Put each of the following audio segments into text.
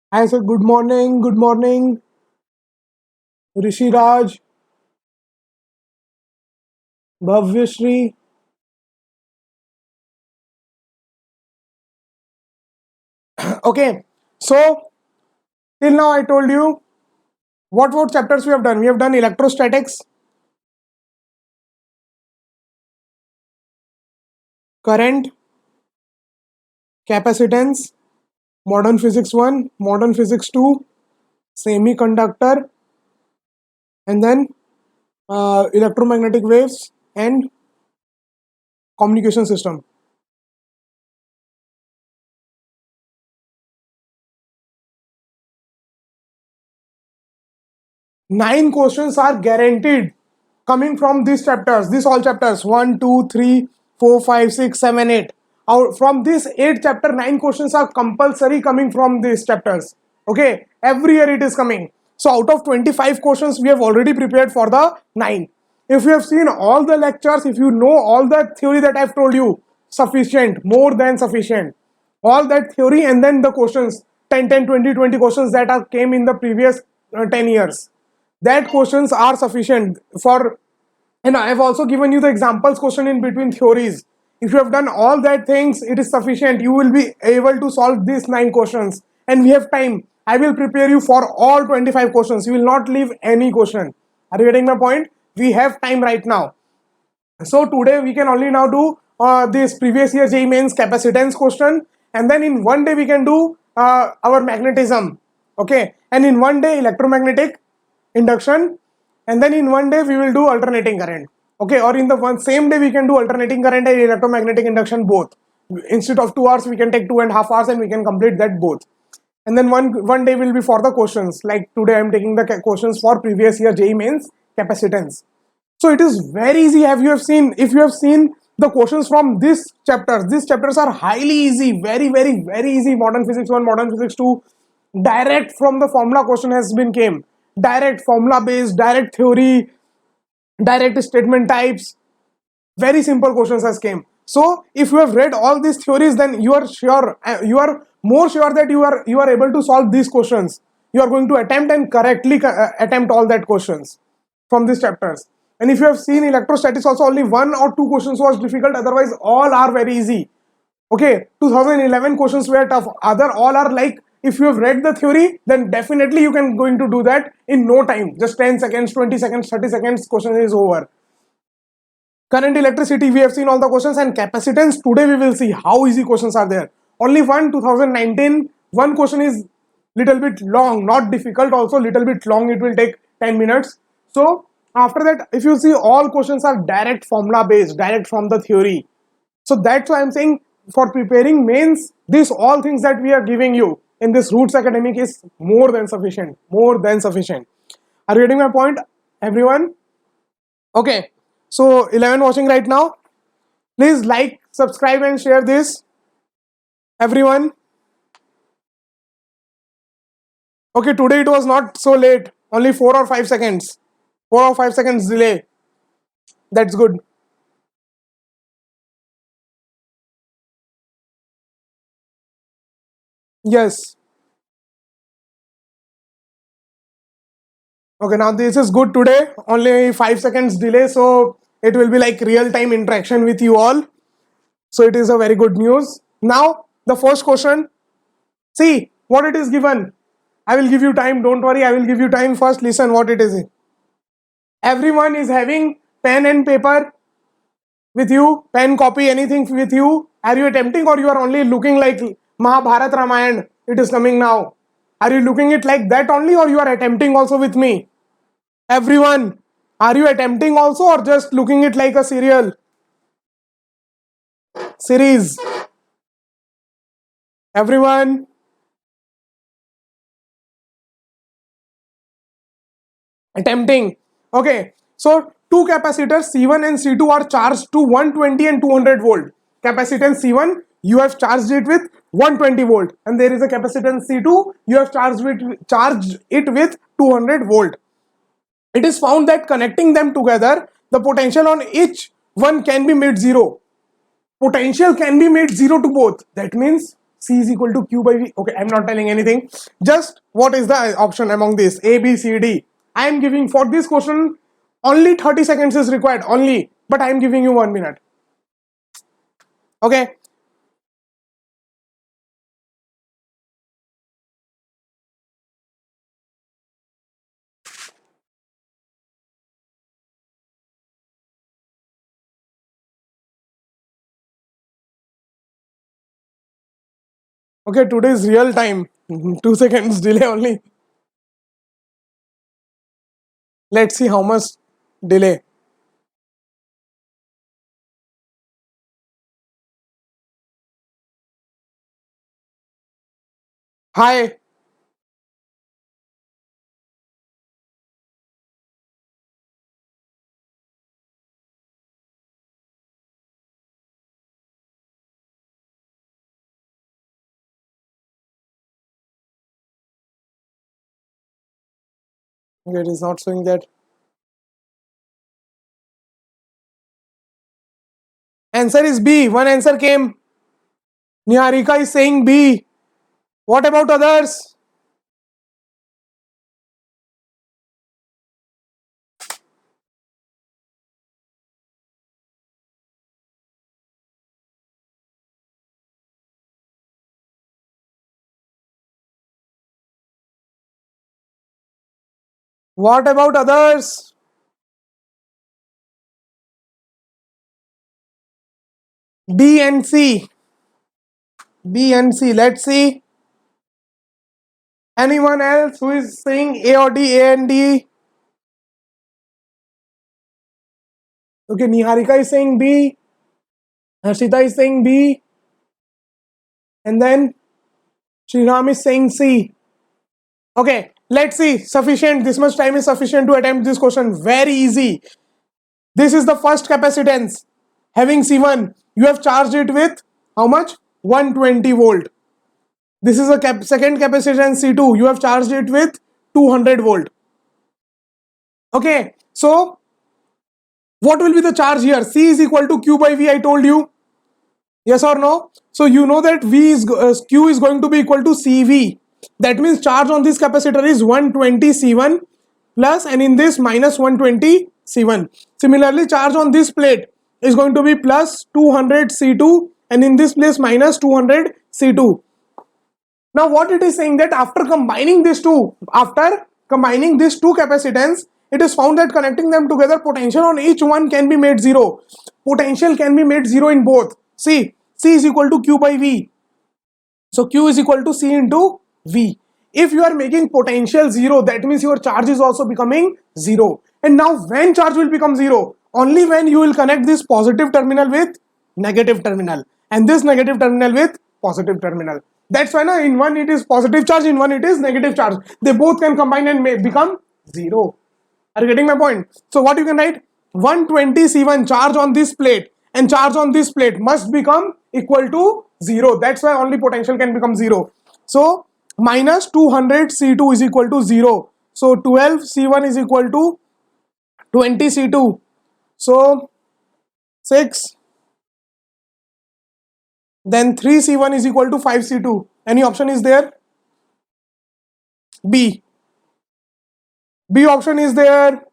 I said good morning, Rishi Raj, Bhavyashri. Okay, so till now I told you what chapters we have done. We have done electrostatics, current, capacitance, modern physics 1, modern physics 2, semiconductor, and then electromagnetic waves and communication system. Nine questions are guaranteed coming from these chapters. These all chapters 1, 2, 3, 4, 5, 6, 7, 8. From this 8 chapter, 9 questions are compulsory coming from these chapters. Okay, every year it is coming. So out of 25 questions, we have already prepared for the 9. If you have seen all the lectures, if you know all the theory that I've told you, sufficient, more than sufficient. All that theory and then the questions, 10, 10, 20, 20 questions that are came in the previous 10 years. That questions are sufficient for, and I have also given you the examples question in between theories. If you have done all that things, it is sufficient. You will be able to solve these 9 questions. And we have time. I will prepare you for all 25 questions. You will not leave any question. Are you getting my point? We have time right now. So today we can only now do this previous year JEE mains capacitance question, and then in one day we can do our magnetism. Okay, and in one day electromagnetic induction, and then in one day we will do alternating current. Okay, or in the same day we can do alternating current and electromagnetic induction both. Instead of 2 hours we can take 2.5 hours and we can complete that both. And then one day will be for the questions. Like today I am taking the questions for previous year JEE mains capacitance. So it is very easy. If you have seen the questions from these chapters are highly easy, very easy. Modern physics 1, modern physics 2, direct from the formula question has been came. Direct formula based, direct theory, direct statement types, very simple questions has came. So if you have read all these theories, then you are sure, you are more sure that you are able to solve these questions. You are going to attempt and correctly attempt all that questions from these chapters. And if you have seen electrostatics also, only 1 or 2 questions was difficult, otherwise all are very easy. Okay, 2011 questions were tough, other all are like, if you have read the theory, then definitely you can going to do that in no time. Just 10 seconds, 20 seconds, 30 seconds, question is over. Current, electricity, we have seen all the questions, and capacitance, today we will see how easy questions are there. Only 2019, one question is little bit long, not difficult, also little bit long, it will take 10 minutes. So after that, if you see, all questions are direct formula based, direct from the theory. So that's why I'm saying, for preparing mains, these all things that we are giving you in this Roots Academic is more than sufficient. More than sufficient. Are you getting my point, everyone? Okay. So 11 watching right now. Please like, subscribe and share this, everyone. Okay, today it was not so late. Only 4 or 5 seconds. 4 or 5 seconds delay. That's good. Yes. Okay, now this is good today. Only 5 seconds delay, so it will be like real-time interaction with you all. So it is a very good news. Now the first question. See what it is given. I will give you time. Don't worry. I will give you time. First, listen what it is. Everyone is having pen and paper with you, pen, copy, anything with you. Are you attempting, or you are only looking like Mahabharat Ramayan? It is coming now. Are you looking it like that only, or you are attempting also with me? Everyone, are you attempting also, or just looking it like a serial series? Everyone, attempting. Okay, so two capacitors C1 and C2 are charged to 120 and 200 volt. Capacitance C1, you have charged it with 120 volt, and there is a capacitance C2, you have charged it with 200 volt. It is found that connecting them together, the potential on each one can be made zero. Potential can be made zero to both. That means C is equal to Q by V. Okay, I'm not telling anything. Just what is the option among this? A, B, C, D. I am giving for this question only 30 seconds is required only, but I am giving you 1 minute. Okay. Okay, today is real time. 2 seconds delay only. Let's see how much delay. Hi. Okay, it is not showing that. Answer is B. One answer came. Niharika is saying B. What about others? What about others? B and C. B and C. Let's see. Anyone else who is saying A or D? A and D. Okay, Niharika is saying B. Harshita is saying B. And then Shriram is saying C. Okay, let's see. Sufficient. This much time is sufficient to attempt this question. Very easy. This is the first capacitance. Having C1, you have charged it with how much? 120 volt. This is a second capacitance C2. You have charged it with 200 volt. Okay, so what will be the charge here? C is equal to Q by V, I told you. Yes or no? So you know that Q is going to be equal to CV. That means charge on this capacitor is 120 C1 plus, and in this minus 120 C1. Similarly, charge on this plate is going to be plus 200 C2, and in this place minus 200 C2. Now what it is saying that after combining these two capacitance, it is found that connecting them together, potential on each one can be made zero. Potential can be made zero in both. See, C is equal to Q by V. So Q is equal to C into V. If you are making potential zero, that means your charge is also becoming zero. And now when charge will become zero? Only when you will connect this positive terminal with negative terminal, and this negative terminal with positive terminal. That's why now in one it is positive charge, in one it is negative charge. They both can combine and become zero. Are you getting my point? So what you can write? 120 C1 charge on this plate and charge on this plate must become equal to 0. That's why only potential can become 0. So minus 200 C2 is equal to 0. So 12 C1 is equal to 20 C2. So 6. Then 3 C1 is equal to 5 C2. Any option is there? B. B option is there.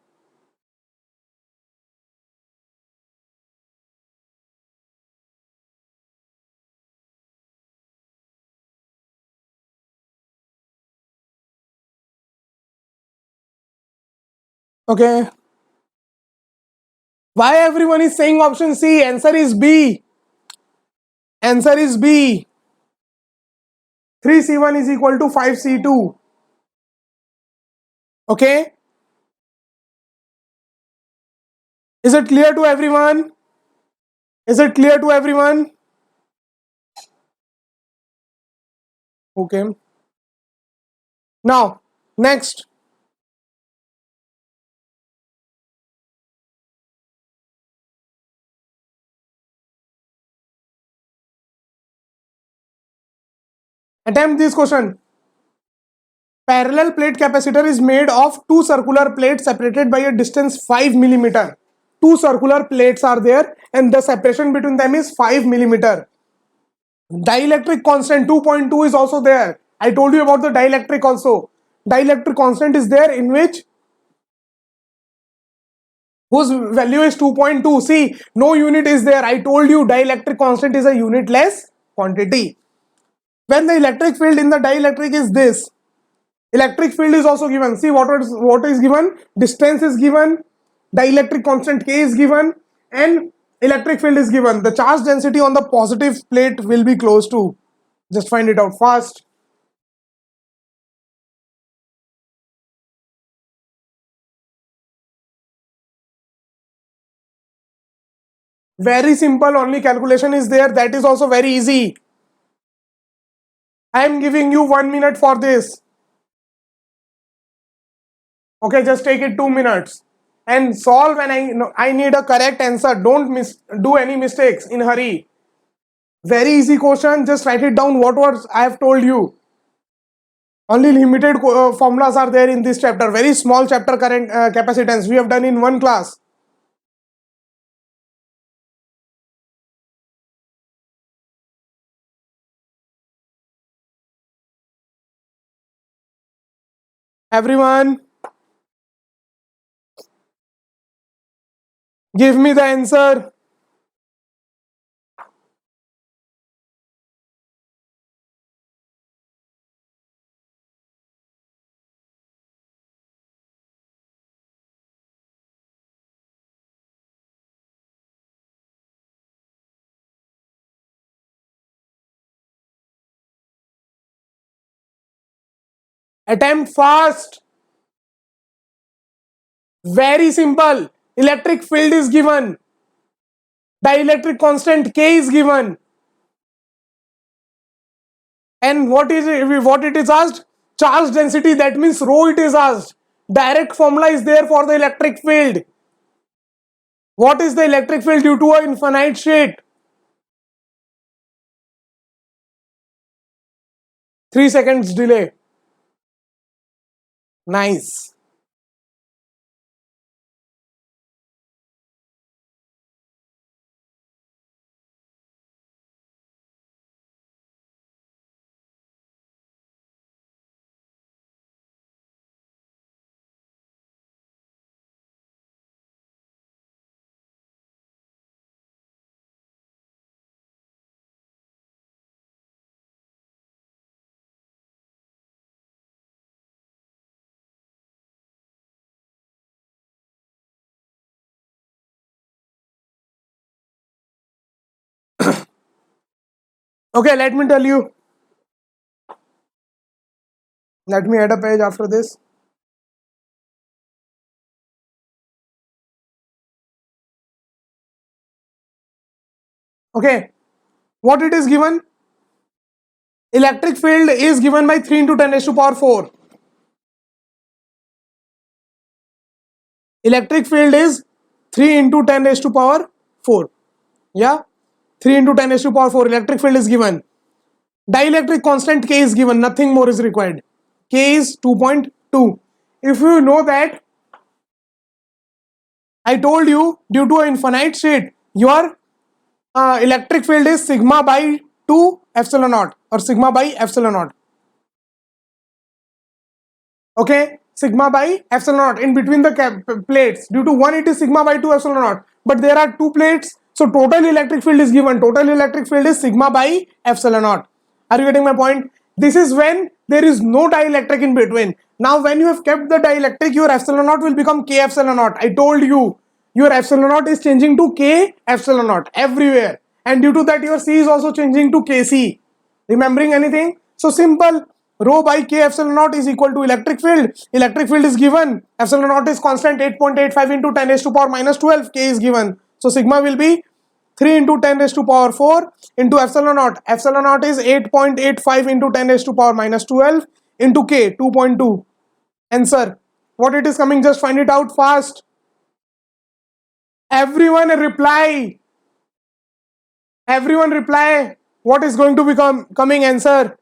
Okay. Why everyone is saying option C? Answer is B. Answer is B. 3 C1 is equal to 5 C2. Okay. Is it clear to everyone? Is it clear to everyone? Okay. Now, next. Attempt this question. Parallel plate capacitor is made of two circular plates separated by a distance 5 millimeter. Two circular plates are there and the separation between them is 5 millimeter. Dielectric constant 2.2 is also there. I told you about the dielectric also. Dielectric constant is there in which whose value is 2.2. See, no unit is there. I told you dielectric constant is a unitless quantity. When the electric field in the dielectric is this, electric field is also given. See what is given? Distance is given, dielectric constant K is given, and electric field is given. The charge density on the positive plate will be close to. Just find it out fast. Very simple, only calculation is there. That is also very easy. I am giving you 1 minute for this. Okay, just take it 2 minutes and solve, and I need a correct answer. Don't do any mistakes in hurry. Very easy question, just write it down what words I have told you. Only limited formulas are there in this chapter. Very small chapter, current capacitance we have done in one class. Everyone, give me the answer. Attempt fast. Very simple. Electric field is given. Dielectric constant K is given. And what it is asked? Charge density, that means rho it is asked. Direct formula is there for the electric field. What is the electric field due to an infinite sheet? 3 seconds delay. Nice. Okay, let me tell you. Let me add a page after this. Okay, what it is given? Electric field is given by 3 into 10 raised to power 4. Electric field is 3 into 10 raised to power 4. Yeah, 3 into 10 raised to power 4. Electric field is given. Dielectric constant K is given. Nothing more is required. K is 2.2. If you know that, I told you due to an infinite sheet, your electric field is sigma by 2 epsilon naught or sigma by epsilon naught. Okay, sigma by epsilon naught in between the plates. Due to one it is sigma by 2 epsilon naught, but there are two plates, so total electric field is given. Total electric field is sigma by epsilon naught. Are you getting my point? This is when there is no dielectric in between. Now when you have kept the dielectric, your epsilon naught will become k epsilon naught. I told you your epsilon naught is changing to k epsilon naught everywhere, and due to that your c is also changing to kc. Remembering anything? So simple. Rho by k epsilon naught is equal to electric field. Electric field is given. Epsilon naught is constant 8.85 into 10 raised to power minus 12. K is given. So sigma will be 3 into 10 raised to power 4 into epsilon naught. Epsilon naught is 8.85 into 10 raised to power minus 12 into k, 2.2. Answer. What it is coming, just find it out fast. Everyone reply. Everyone reply. What is going to become coming answer?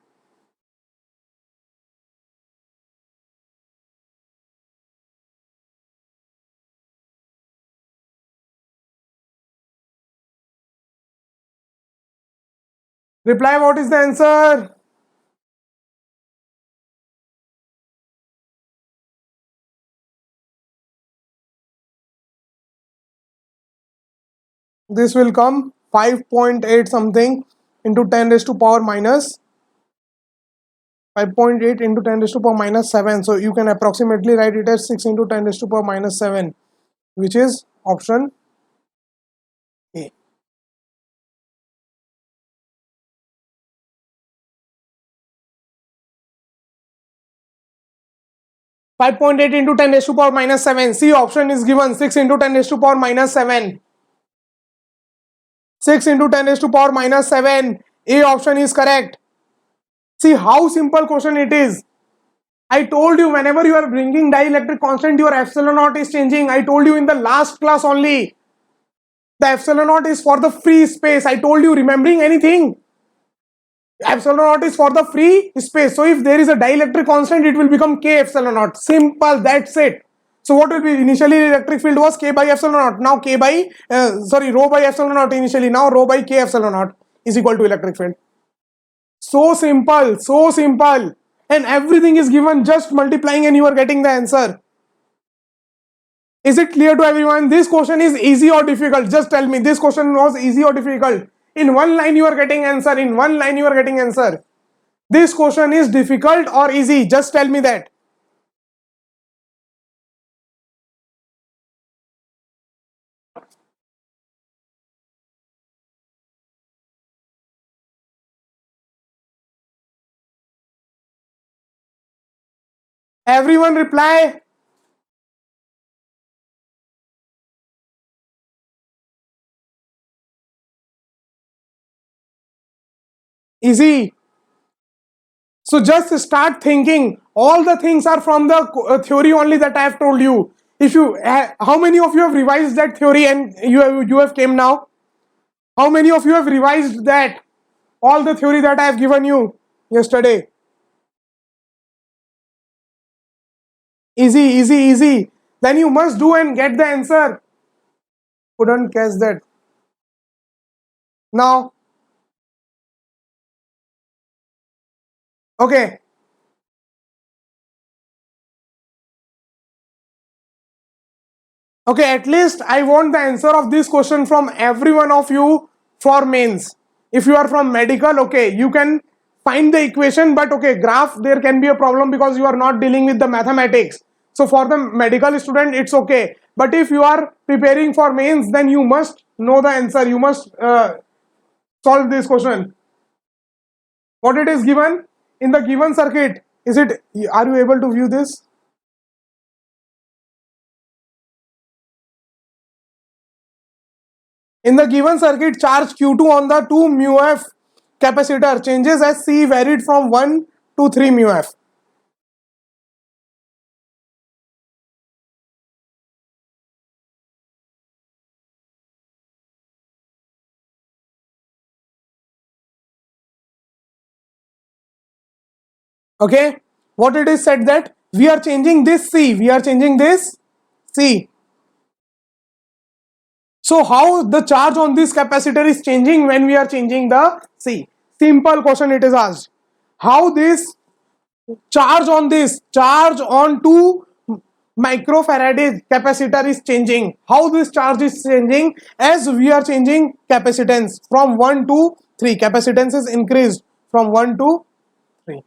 Reply, what is the answer? This will come 5.8 something into 10 raised to power minus 5.8 into 10 raised to power minus 7. So you can approximately write it as 6 into 10 raised to power minus 7, which is option A. Five point eight into 10 raised to power minus 7. C option is given 6 into 10 raised to power minus 7. 6 into 10 raised to power minus 7. A option is correct. See how simple question it is. I told you whenever you are bringing dielectric constant, your epsilon naught is changing. I told you in the last class only. The epsilon naught is for the free space. I told you, remembering anything? Epsilon naught is for the free space. So if there is a dielectric constant, it will become K epsilon naught. Simple, that's it. So what will be initially electric field was K by epsilon naught. Now K by, rho by epsilon naught initially. Now rho by K epsilon naught is equal to electric field. So simple, so simple. And everything is given, just multiplying and you are getting the answer. Is it clear to everyone? This question is easy or difficult? Just tell me, this question was easy or difficult? In one line you are getting answer, in one line you are getting answer. This question is difficult or easy? Just tell me that. Everyone reply. Easy. So just start thinking. All the things are from the theory only that I have told you. If you, how many of you have revised that theory and you have came now? How many of you have revised that? All the theory that I have given you yesterday. Easy, easy, easy. Then you must do and get the answer. Couldn't catch that. Now, okay. Okay, at least I want the answer of this question from every one of you for mains. If you are from medical, okay, you can find the equation, but okay, graph, there can be a problem because you are not dealing with the mathematics. So for the medical student, it's okay. But if you are preparing for mains, then you must know the answer. You must solve this question. What it is given in the given circuit, is it, are you able to view this? In the given circuit, charge Q2 on the 2 mu f capacitor changes as C varied from 1 to 3 mu f. Okay, what it is said that we are changing this C, we are changing this C. So how the charge on this capacitor is changing when we are changing the C? Simple question it is asked. How this charge on 2 microfarad capacitor is changing? How this charge is changing as we are changing capacitance from 1 to 3? Capacitance is increased from 1 to 3.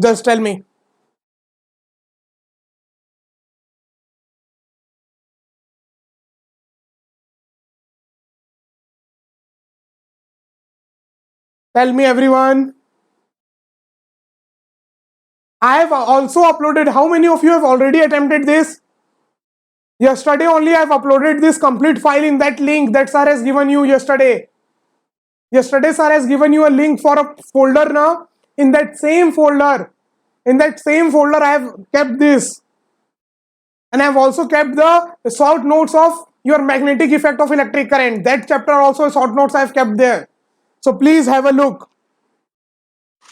Just tell me. Tell me everyone. I have also uploaded. How many of you have already attempted this? Yesterday only I have uploaded this complete file in that link that sir has given you yesterday. Yesterday sir has given you a link for a folder now. In that same folder I have kept this. And I have also kept the short notes of your magnetic effect of electric current. That chapter also short notes I have kept there. So please have a look.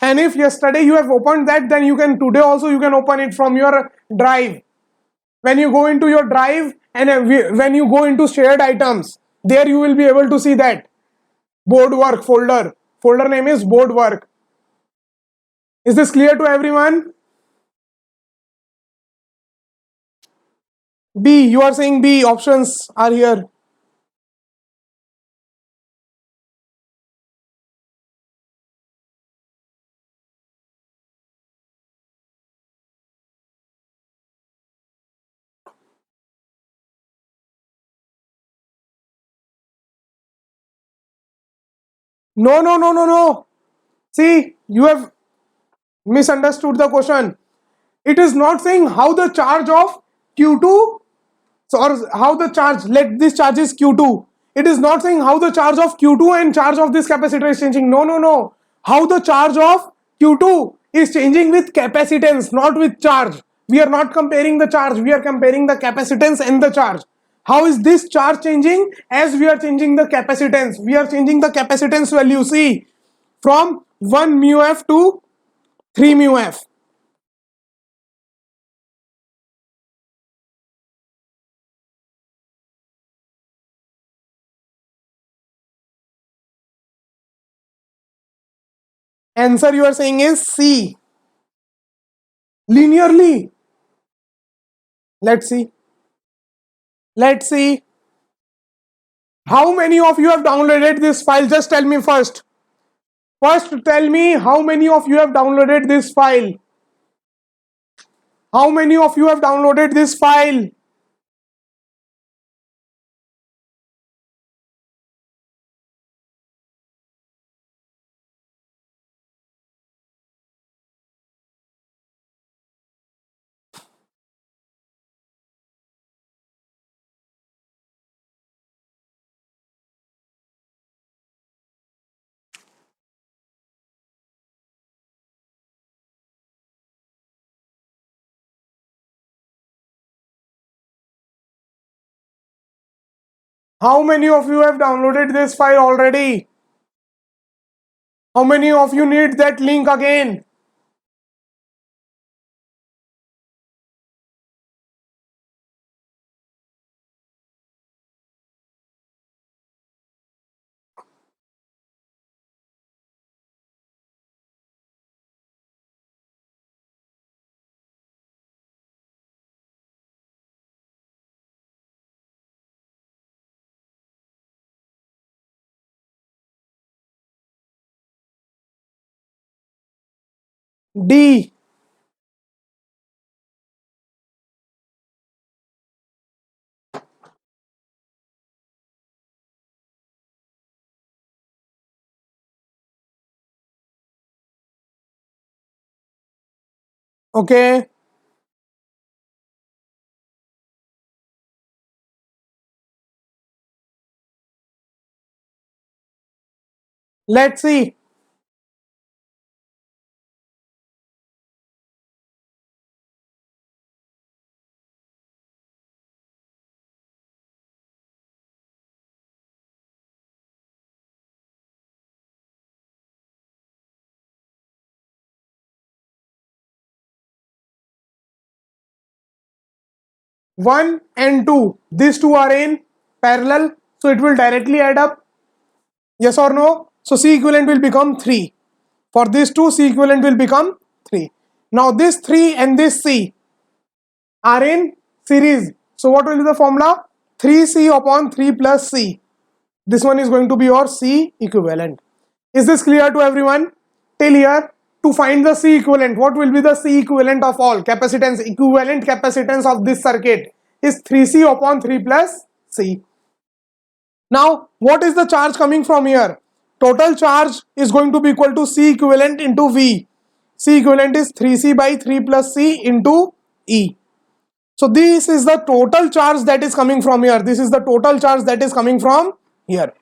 And if yesterday you have opened that, then you can today also you can open it from your drive. When you go into your drive and when you go into shared items, there you will be able to see that board work folder. Folder name is board work. Is this clear to everyone? B, you are saying B, options are here. No. See, you have misunderstood the question. It is not saying how the charge of Q2, or how the charge, let this charge is Q2. It is not saying how the charge of Q2 and charge of this capacitor is changing. No. How the charge of Q2 is changing with capacitance, not with charge. We are not comparing the charge, we are comparing the capacitance and the charge. How is this charge changing? As we are changing the capacitance, we are changing the capacitance value. See, from 1 mu f to 3 mu f. Answer you are saying is C. Linearly. Let's see. Let's see. How many of you have downloaded this file? Just tell me first. First tell me how many of you have downloaded this file. How many of you have downloaded this file? How many of you have downloaded this file already? How many of you need that link again? D. Okay. Let's see. One and two. These two are in parallel, so it will directly add up. Yes or no? So C equivalent will become 3. For these two, C equivalent will become 3. Now this 3 and this C are in series. So what will be the formula? 3C upon 3 plus C. This one is going to be your C equivalent. Is this clear to everyone? Till here, to find the C equivalent, what will be the C equivalent of all? Capacitance, equivalent capacitance of this circuit is 3C upon 3 plus C. Now, what is the charge coming from here? Total charge is going to be equal to C equivalent into V. C equivalent is 3C by 3 plus C into E. So this is the total charge that is coming from here. This is the total charge that is coming from here.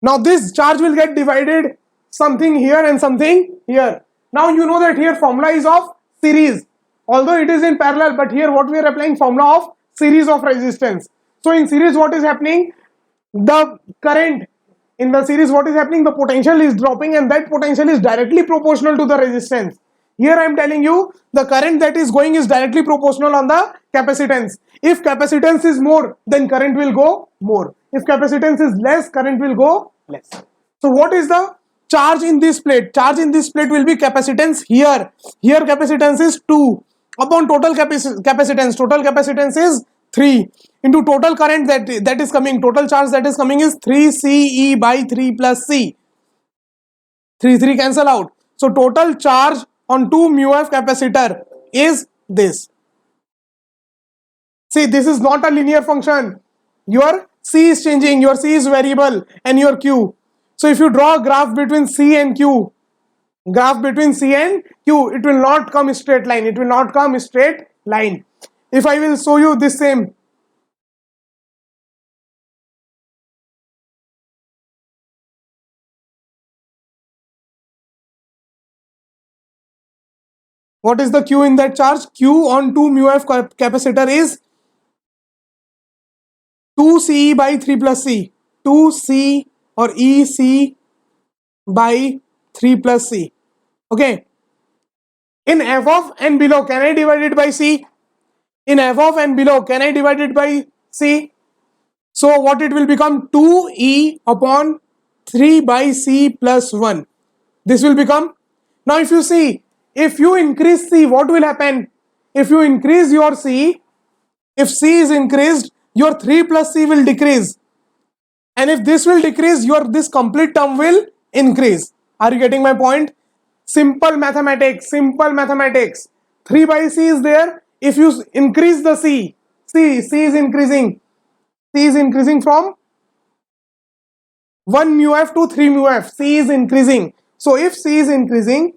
Now this charge will get divided something here and something here. Now you know that here formula is of series. Although it is in parallel, but here what we are applying, formula of series of resistance. So in series what is happening? The current in the series, what is happening? The potential is dropping and that potential is directly proportional to the resistance. Here I am telling you the current that is going is directly proportional on the capacitance. If capacitance is more, then current will go more. If capacitance is less, current will go less. So what is the charge in this plate will be capacitance here. Here capacitance is 2 upon total capacitance is 3 into total current that is coming, total charge that is coming is 3 CE by 3 plus C. 3 cancel out. So total charge on 2 mu f capacitor is this. See, this is not a linear function. Your C is changing, your C is variable and your Q. So if you draw a graph between C and Q, it will not come straight line. If I will show you this same, what is the Q in that charge? Q on 2 mu f capacitor is 2 CE by 3 plus C. 2 C or EC by 3 plus C. Okay. In f of n below, can I divide it by C? In f of n below, can I divide it by C? So what it will become? 2E upon 3 by C plus 1. This will become. Now if you see, if you increase C, what will happen? If you increase your C, if C is increased, your 3 plus C will decrease. And if this will decrease, your this complete term will increase. Are you getting my point? Simple mathematics. 3 by C is there. If you increase the C is increasing. C is increasing from 1 mu f to 3 mu f. C is increasing. So if C is increasing,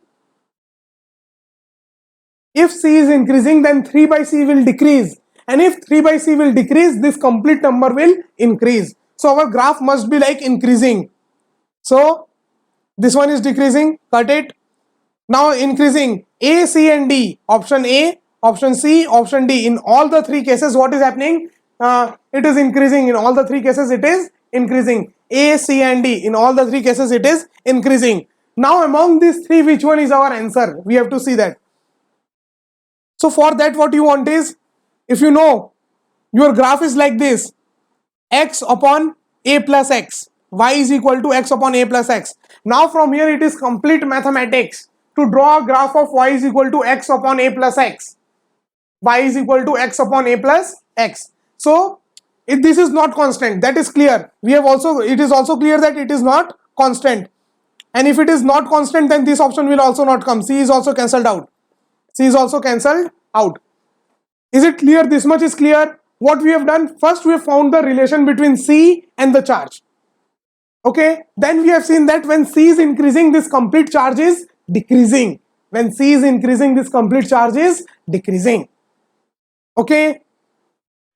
then 3 by C will decrease. And if 3 by C will decrease, this complete number will increase. So our graph must be like increasing. So this one is decreasing, cut it. Now increasing A, C and D. Option A, option C, option D. In all the 3 cases, what is happening? It is increasing. In all the 3 cases, it is increasing. A, C and D. In all the 3 cases, it is increasing. Now among these 3, which one is our answer? We have to see that. So for that, what you want is, if you know your graph is like this, x upon a plus x, y is equal to x upon a plus x. Now from here it is complete mathematics to draw a graph of y is equal to x upon a plus x. Y is equal to x upon a plus x. So if this is not constant, that is clear. It is also clear that it is not constant. And if it is not constant, then this option will also not come. C is also cancelled out. Is it clear? This much is clear. What we have done, first we have found the relation between C and the charge. Okay, then we have seen that when C is increasing, this complete charge is decreasing. When C is increasing, this complete charge is decreasing. Okay,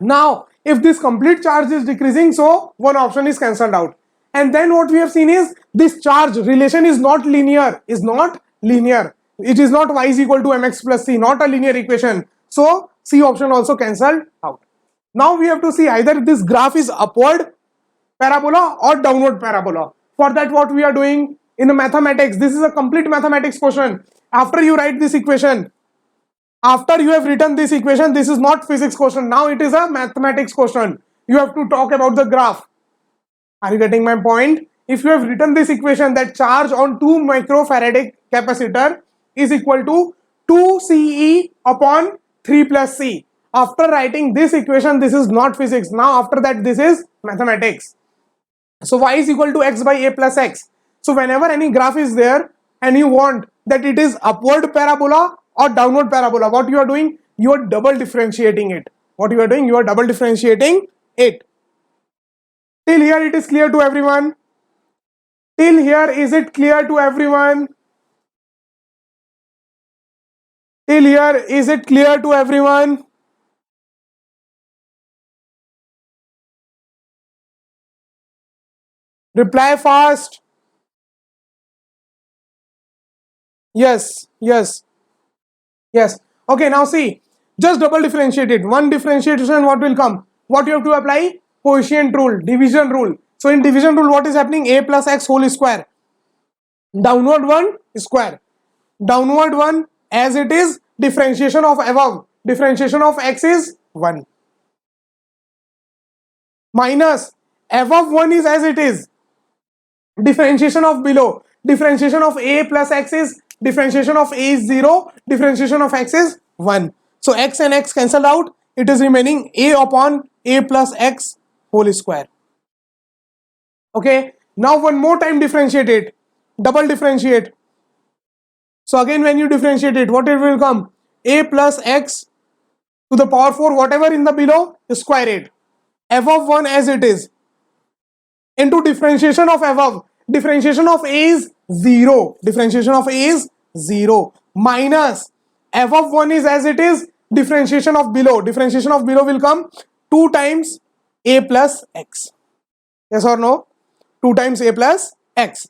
now if this complete charge is decreasing, so one option is cancelled out. And then what we have seen is this charge relation is not linear. It is not y is equal to mx plus c, not a linear equation. So C option also cancelled out. Now we have to see either this graph is upward parabola or downward parabola. For that, what we are doing in the mathematics, this is a complete mathematics question. After you write this equation, after you have written this equation, this is not physics question. Now it is a mathematics question. You have to talk about the graph. Are you getting my point? If you have written this equation that charge on 2 microfarad capacitor is equal to 2 CE upon 3 plus C. After writing this equation, this is not physics. Now after that, this is mathematics. So y is equal to x by a plus x. So whenever any graph is there and you want that it is upward parabola or downward parabola, what you are doing? You are double differentiating it. Till here it is clear to everyone? Till here is it clear to everyone? Till here is it clear to everyone? Reply fast. Yes. Okay, now see, just double differentiate it. One differentiation, what will come? What you have to apply? Quotient rule, division rule. So in division rule, what is happening? A plus x whole square. Downward one square. Downward one as it is, differentiation of above. Differentiation of x is 1. Minus above 1 is as it is. Differentiation of below. differentiation of a plus x is, differentiation of a is 0, differentiation of x is 1. So x and x cancelled out, it is remaining a upon a plus x whole square. Okay, now one more time differentiate it, double differentiate. So again when you differentiate it, what it will come? A plus x to the power 4, whatever in the below, square it. Above 1 as it is, into differentiation of above. Differentiation of a is 0. Differentiation of a is 0. Minus above 1 is as it is. Differentiation of below. Differentiation of below will come 2 times a plus x. Yes or no? 2 times a plus x.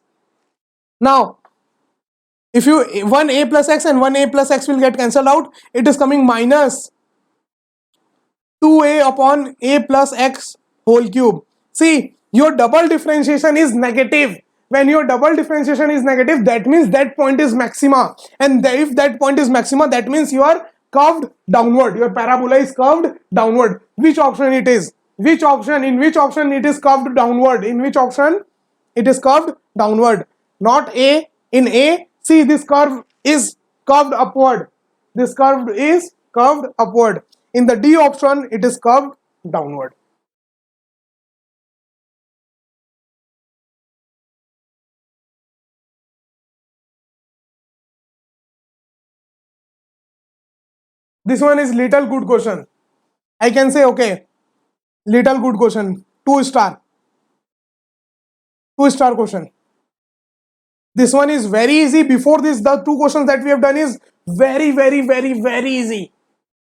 Now, if you 1 a plus x and 1 a plus x will get cancelled out, it is coming minus 2a upon a plus x whole cube. See, your double differentiation is negative. When your double differentiation is negative, that means that point is maxima. And if that point is maxima, that means you are curved downward. Your parabola is curved downward. Which option it is? Which option? In which option it is curved downward? In which option it is curved downward? Not A. In A, see this curve is curved upward. This curve is curved upward. In the D option, it is curved downward. This one is little good question. I can say, okay, little good question, 2 star. 2 star question. This one is very easy. Before this, the 2 questions that we have done is very easy.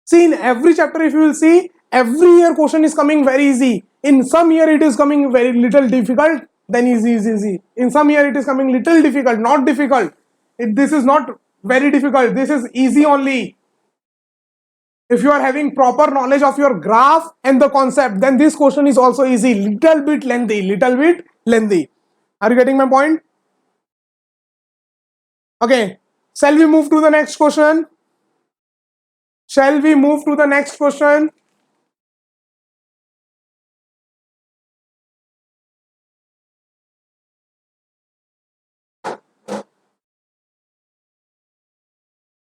See, in every chapter, if you will see, every year question is coming very easy. In some year, it is coming very little difficult, then easy. In some year, it is coming little difficult, not difficult. This is not very difficult. This is easy only. If you are having proper knowledge of your graph and the concept, then this question is also easy. Little bit lengthy. Are you getting my point? Okay. Shall we move to the next question? Shall we move to the next question?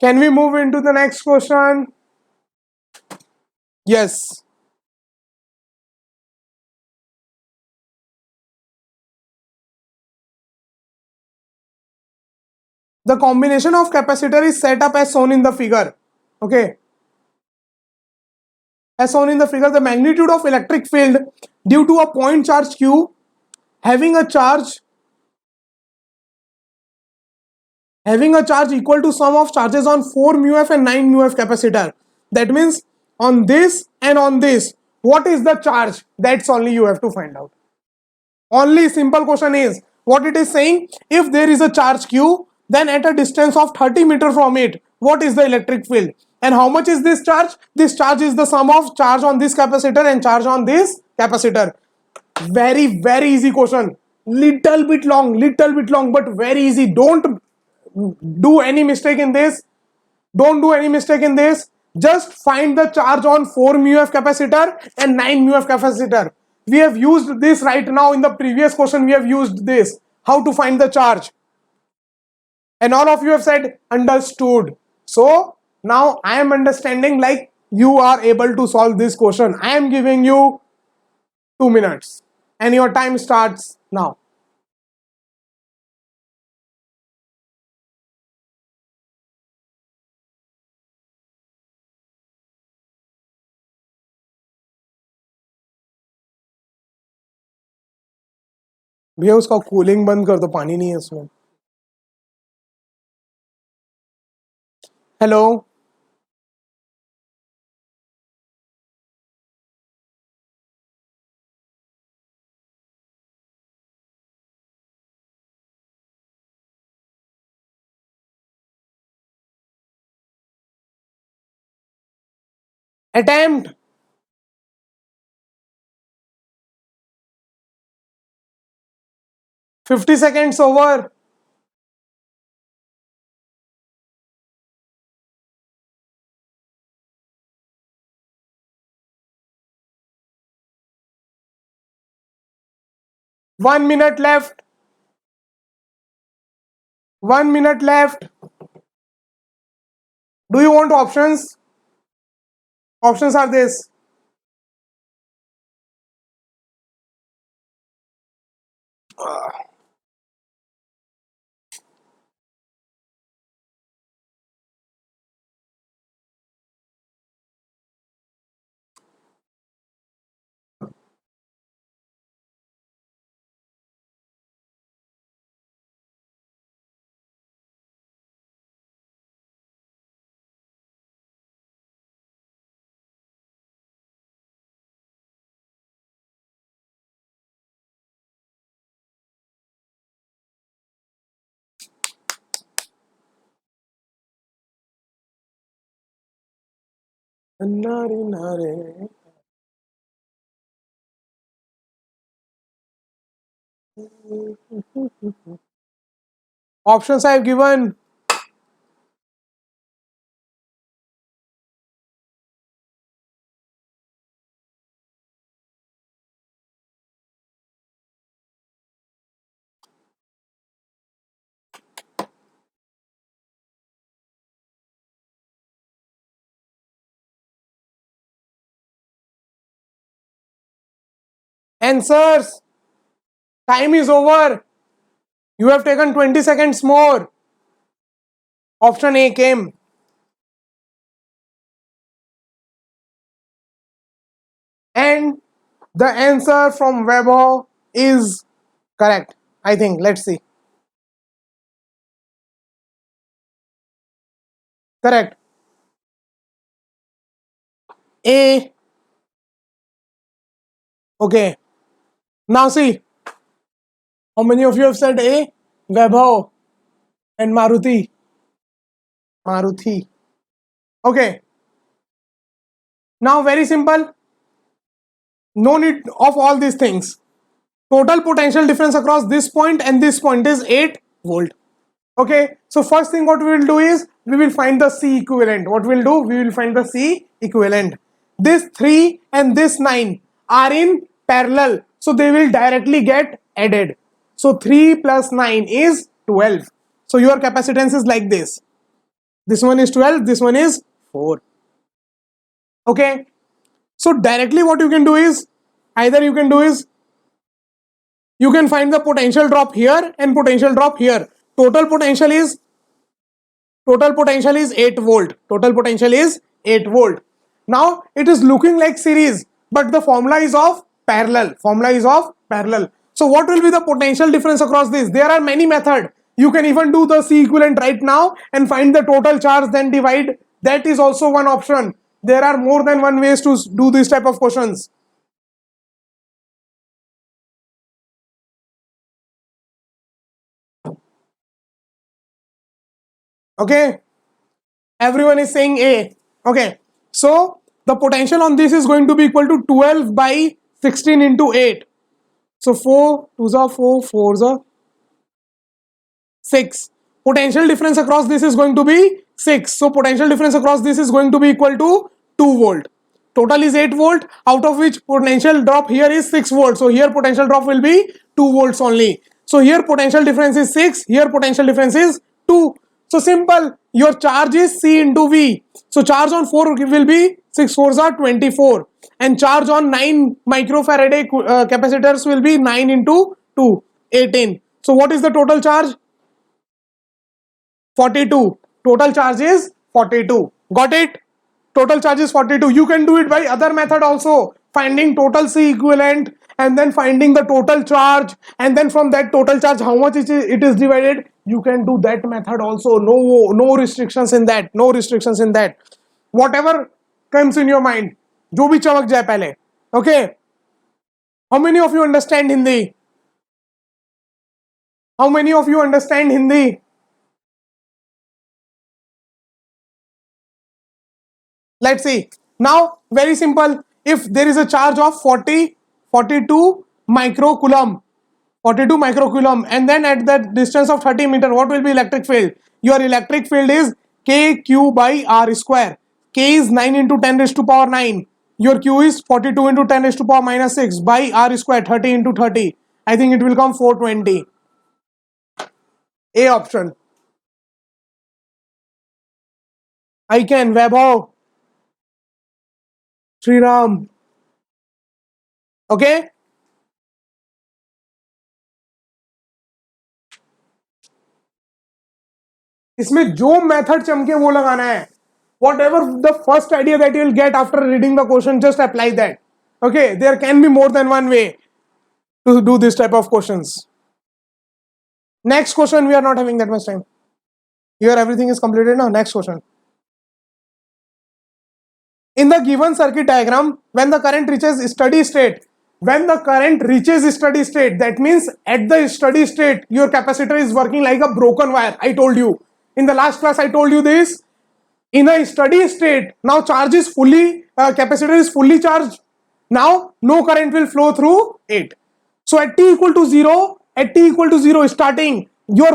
Can we move into the next question? Yes. The combination of capacitor is set up as shown in the figure. Okay. As shown in the figure, the magnitude of electric field due to a point charge Q having a charge equal to sum of charges on 4 mu f and 9 mu f capacitor. That means on this and on this, what is the charge? That's only you have to find out. Only simple question is, what it is saying, if there is a charge Q, then at a distance of 30 meters from it, what is the electric field? And how much is this charge? This charge is the sum of charge on this capacitor and charge on this capacitor. Very easy question. Little bit long, but very easy. Don't do any mistake in this. Just find the charge on 4 mu f capacitor and 9 mu f capacitor. We have used this right now. In the previous question we have used this, how to find the charge, and all of you have said understood. So now I am understanding, like you are able to solve this question. I am giving you 2 minutes and your time starts now. भैया उसका cooling बंद कर दो, पानी नहीं है उसमें. Hello. Attempt. $50 seconds over. One minute left. 1 minute left. Do you want options? Options are this. Options I have given. Answers. Time is over. You have taken 20 seconds more. Option A came. And the answer from Weber is correct. I think. Let's see. Correct. A. Okay. Now see. How many of you have said A? Weber and Maruti. Maruti. Okay. Now very simple. No need of all these things. Total potential difference across this point and this point is 8 volt. Okay, so first thing what we will do is we will find the C equivalent. What we'll do, we will find the C equivalent. This 3 and this 9 are in parallel, so they will directly get added. So 3 plus 9 is 12. So your capacitance is like this. This one is 12, this one is 4. Okay, so directly what you can do is, either you can do is, you can find the potential drop here and potential drop here. Total potential is 8 volt. Total potential is 8 volt. Now it is looking like series, but the formula is of parallel. Formula is of parallel. So what will be the potential difference across this? There are many methods. You can even do the C equivalent right now and find the total charge, then divide. That is also one option. There are more than one ways to do this type of questions. Okay, everyone is saying A. Okay, so the potential on this is going to be equal to 12 by 16 into 8. So 4 2s are 4, 4s are 6. Potential difference across this is going to be 6. So potential difference across this is going to be equal to 2 volt. Total is 8 volt, out of which potential drop here is 6 volt. So here potential drop will be 2 volts only. So here potential difference is 6, here potential difference is 2. So simple, your charge is C into V. So charge on 4 will be 6 4s are 24, and charge on 9 microfarad capacitors will be 9 into 2, 18. So what is the total charge? 42. Total charge is 42. Got it? Total charge is 42. You can do it by other method also. Finding total C equivalent and then finding the total charge, and then from that total charge how much it is divided. You can do that method also. No restrictions in that. No restrictions in that. Whatever comes in your mind. जो भी चमक जाए पहले. Okay. How many of you understand Hindi? How many of you understand Hindi? Let's see. Now, very simple. If there is a charge of 42 microcoulomb, 42 microcoulomb, and then at that distance of 30 meter, what will be electric field? Your electric field is kq by r square. K is 9 into 10 raised to power 9. Your q is 42 into 10 raised to power minus 6 by r square, 30 into 30. I think it will come 420. A option. I can. Vaibhav, Sriram. Okay. इसमें जो method चमके वो लगाना है. Whatever the first idea that you will get after reading the question, just apply that. Okay, there can be more than one way to do this type of questions. Next question, we are not having that much time. Here everything is completed now. Next question. In the given circuit diagram, when the current reaches steady state, that means at the steady state, your capacitor is working like a broken wire. I told you. In the last class, I told you this. In a steady state, now charge is fully, capacitor is fully charged. Now, no current will flow through it. So at t equal to 0, starting, your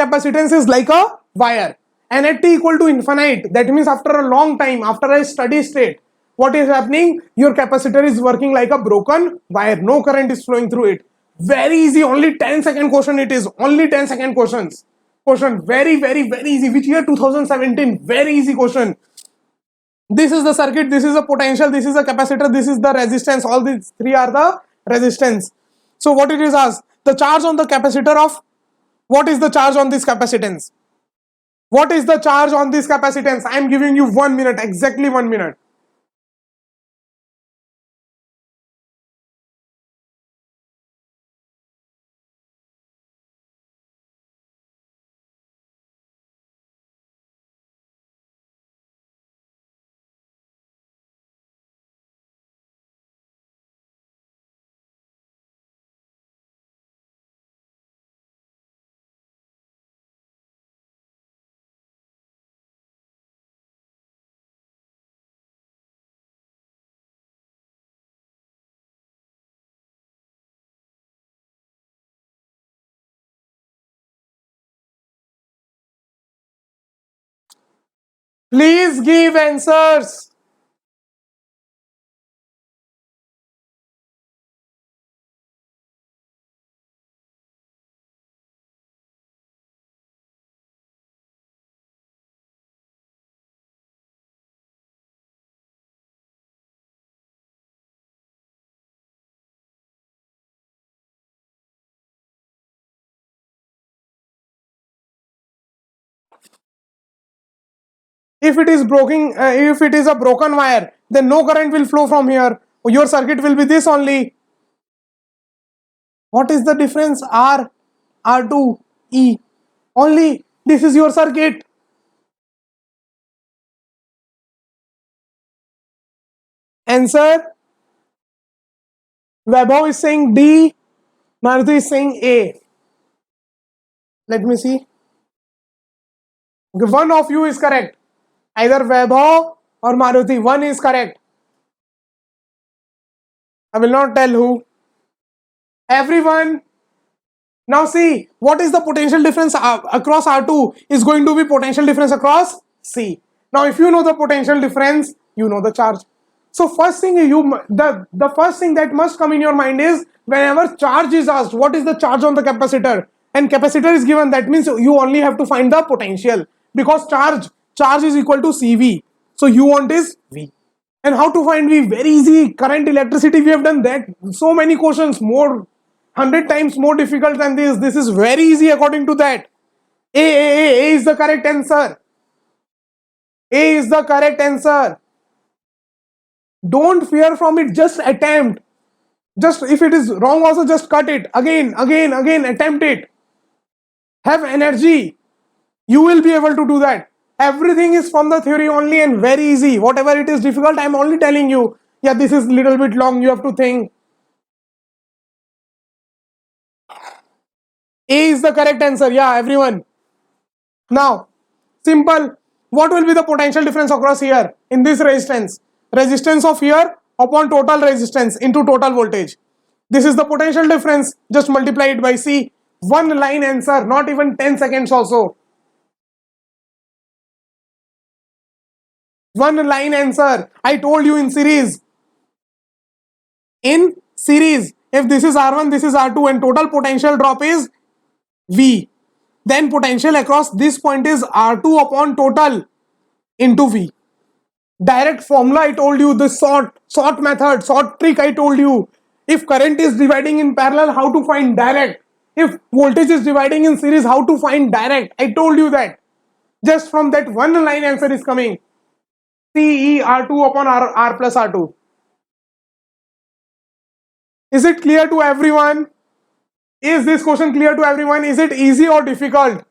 capacitance is like a wire. And at t equal to infinite, that means after a long time, after a steady state, what is happening? Your capacitor is working like a broken wire. No current is flowing through it. Very easy, only 10-second question it is. Only 10-second questions. Question, very, very, very easy. Which year? 2017. Very easy question. This is the circuit, this is a potential, this is a capacitor, this is the resistance. All these three are the resistance. So what it is asked? The charge on the capacitor of, what is the charge on this capacitance? What is the charge on this capacitance? I am giving you 1 minute, exactly 1 minute. Please give answers. If it is a broken wire, then no current will flow from here. Your circuit will be this only. What is the difference? R, R2, E. Only this is your circuit. Answer. Vaibhav is saying D, Maruti is saying A. Let me see. One of you is correct. Either Vaibhav or Maruti. One is correct. I will not tell who. Everyone. Now see, what is the potential difference across R2 is going to be potential difference across C. Now if you know the potential difference, you know the charge. So first thing the first thing that must come in your mind is, whenever charge is asked, what is the charge on the capacitor? And capacitor is given, that means you only have to find the potential, because charge is equal to CV. So you want is V. And how to find V? Very easy. Current, electricity, we have done that. So many questions, more 100 times more difficult than this. This is very easy according to that. A is the correct answer. A is the correct answer. Don't fear from it, just attempt. Just if it is wrong also, just cut it. Again, attempt it. Have energy. You will be able to do that. Everything is from the theory only and very easy. Whatever it is difficult, I am only telling you. Yeah, this is little bit long, you have to think. A is the correct answer. Yeah, everyone. Now, simple. What will be the potential difference across here in this resistance? Resistance of here upon total resistance into total voltage. This is the potential difference. Just multiply it by C. One line answer, not even 10 seconds also. One line answer. I told you in series. In series, if this is R1, this is R2 and total potential drop is V, then potential across this point is R2 upon total. into V. Direct formula I told you, the sort method, sort trick I told you. If current is dividing in parallel, how to find direct? If voltage is dividing in series, how to find direct? I told you that. Just from that one line answer is coming. CE R2 upon R plus R2. Is it clear to everyone? Is this question clear to everyone? Is it easy or difficult?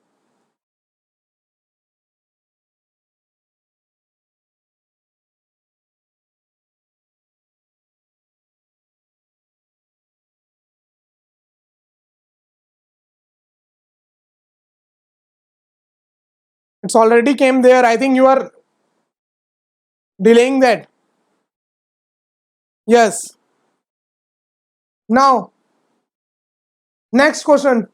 It's already came there. I think you are delaying that. Yes. Now, next question.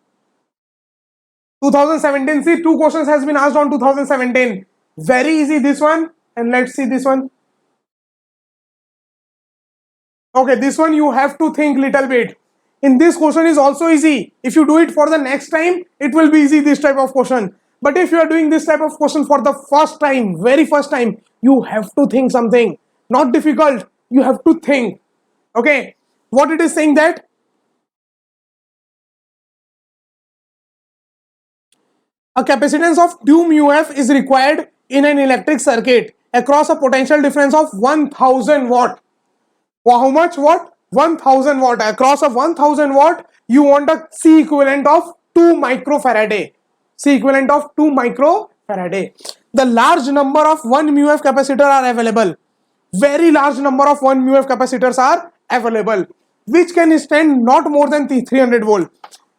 2017. See, two questions has been asked on 2017. Very easy this one. And let's see this one. Okay, this one you have to think little bit. In this question is also easy. If you do it for the next time, it will be easy, this type of question. But if you are doing this type of question for the first time, very first time, you have to think something. Not difficult. You have to think. Okay. What it is saying that a capacitance of 2 mu f is required in an electric circuit across a potential difference of 1000 watt. How much watt? 1000 watt. Across a 1000 watt, you want a C equivalent of 2 microfarad. C equivalent of 2 microfarad. The large number of 1 mu f capacitor are available. Very large number of 1 mu f capacitors are available, which can stand not more than 300 volt.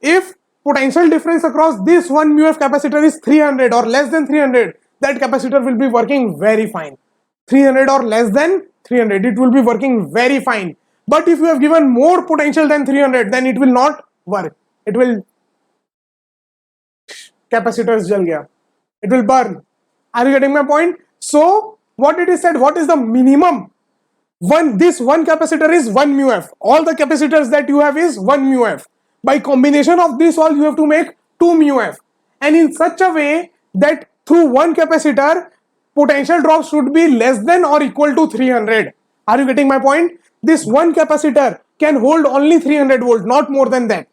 If potential difference across this 1 mu f capacitor is 300 or less than 300, that capacitor will be working very fine. 300 or less than 300, it will be working very fine. But if you have given more potential than 300, then it will not work. It will, capacitors jal gaya. It will burn. Are you getting my point? So what it is said, what is the minimum? This one capacitor is 1 mu f. All the capacitors that you have is 1 mu f. By combination of this all, you have to make 2 mu f. And in such a way that through one capacitor, potential drop should be less than or equal to 300. Are you getting my point? This one capacitor can hold only 300 volt, not more than that.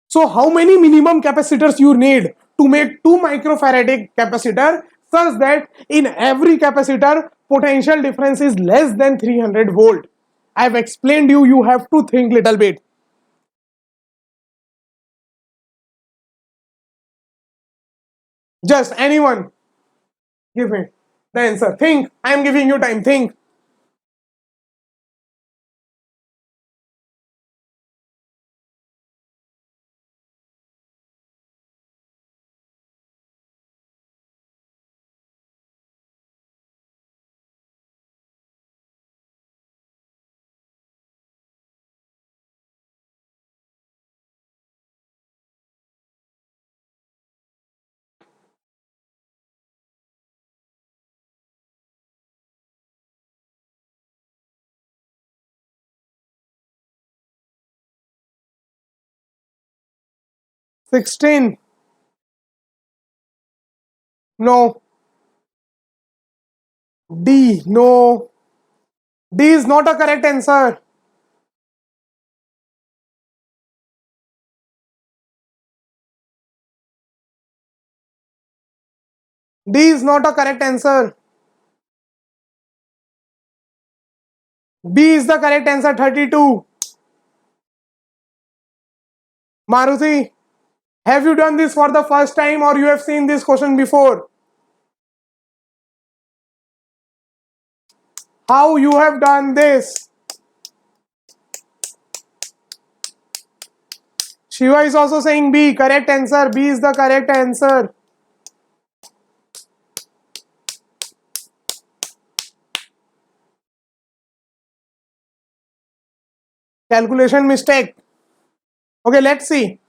So how many minimum capacitors you need to make 2 microfarad capacitor such that in every capacitor potential difference is less than 300 volt? I have explained you have to think little bit. Just anyone give me the answer. Think. I am giving you time. Think. Sixteen. No. D. No. D is not a correct answer. D is not a correct answer. B is the correct answer. 32. Maruti, have you done this for the first time or you have seen this question before? How you have done this? Shiva is also saying B. Correct answer. B is the correct answer. Calculation mistake. Okay, let's see.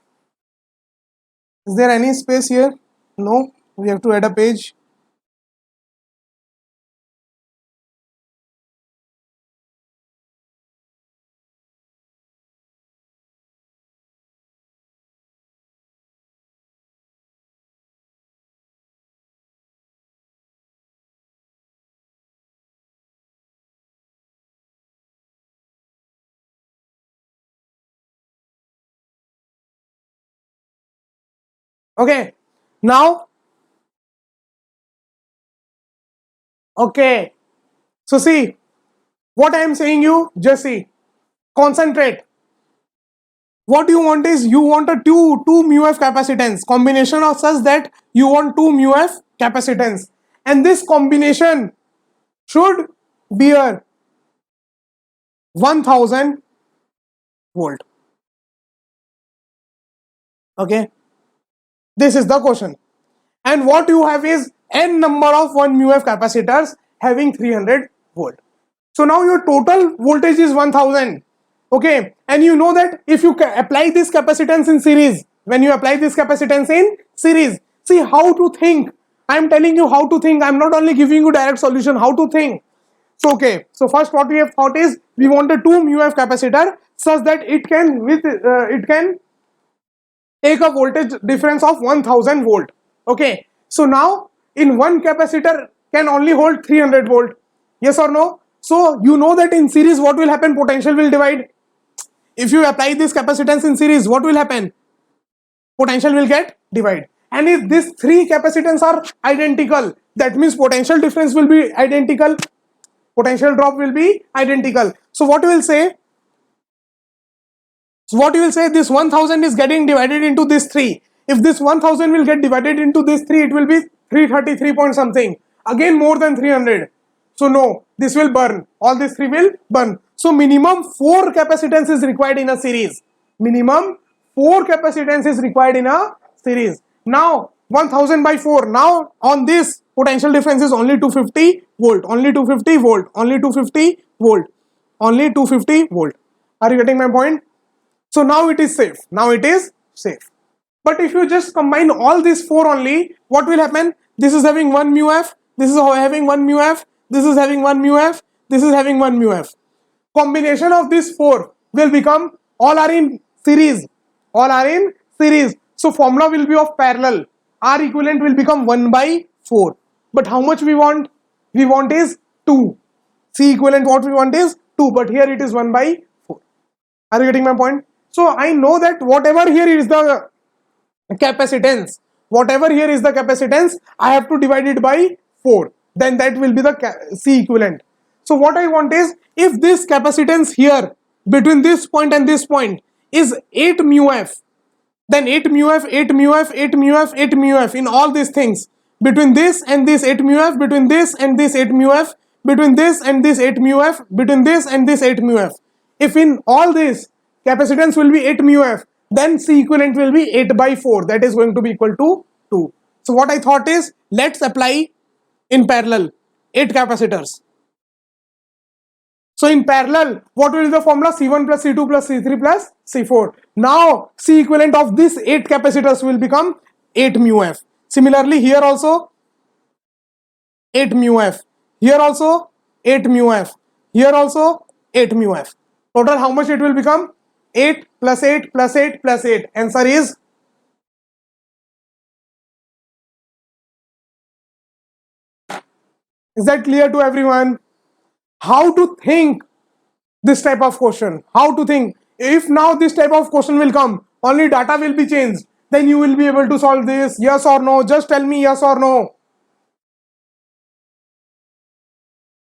Is there any space here? No. We have to add a page. Okay, now, okay, so see what I am saying you, just see, concentrate. What you want is, you want a 2 mu f capacitance, combination of such that you want 2 mu f capacitance, and this combination should bear 1000 volt. Okay, this is the question. And what you have is n number of 1 mu f capacitors having 300 volt. So now your total voltage is 1000. Okay, and you know that if you apply this capacitance in series, when you apply this capacitance in series, see how to think. I am telling you how to think. I am not only giving you direct solution, how to think. So okay, so first what we have thought is, we want a 2 mu f capacitor such that it can take a voltage difference of 1000 volt. Okay, so now in one capacitor can only hold 300 volt, yes or no? So you know that in series what will happen, potential will divide. If you apply this capacitance in series, what will happen, potential will get divided. And if these three capacitance are identical, that means potential difference will be identical, potential drop will be identical. So what you will say, this 1000 is getting divided into this 3. If this 1000 will get divided into this 3, it will be 333 point something, again more than 300. So no, this will burn, all these 3 will burn. So minimum 4 capacitance is required in a series. Minimum 4 capacitance is required in a series. Now 1000 by 4, now on this potential difference is only 250 volt, only 250 volt, only 250 volt, only 250 volt. Are you getting my point? So now it is safe. Now it is safe. But if you just combine all these 4 only, what will happen? This is having 1 mu f, this is having 1 mu f, this is having 1 mu f, this is having 1 mu f. Combination of these 4 will become, all are in series. All are in series. So formula will be of parallel. R equivalent will become 1 by 4. But how much we want? We want is 2. C equivalent what we want is 2. But here it is 1 by 4. Are you getting my point? So I know that whatever here is the capacitance, I have to divide it by 4. Then that will be the C equivalent. So what I want is, if this capacitance here between this point and this point is 8 mu f, then 8 mu f, 8 mu f, 8 mu f, 8 mu f in all these things. Between this and this 8 mu f, between this and this 8 mu f, between this and this 8 mu f, between this and this 8 mu f. If in all this capacitance will be 8 mu f, then C equivalent will be 8 by 4, that is going to be equal to 2. So what I thought is, let's apply in parallel 8 capacitors. So in parallel, what will be the formula? C1 plus C2 plus C3 plus C4. Now C equivalent of this 8 capacitors will become 8 mu f. Similarly here also 8 mu f. Here also 8 mu f. Here also 8 mu f. Total how much it will become? 8 plus 8 plus 8 plus 8. Answer is, that clear to everyone? How to think this type of question? How to think? If now this type of question will come, only data will be changed, then you will be able to solve this. Yes or no? Just tell me yes or no.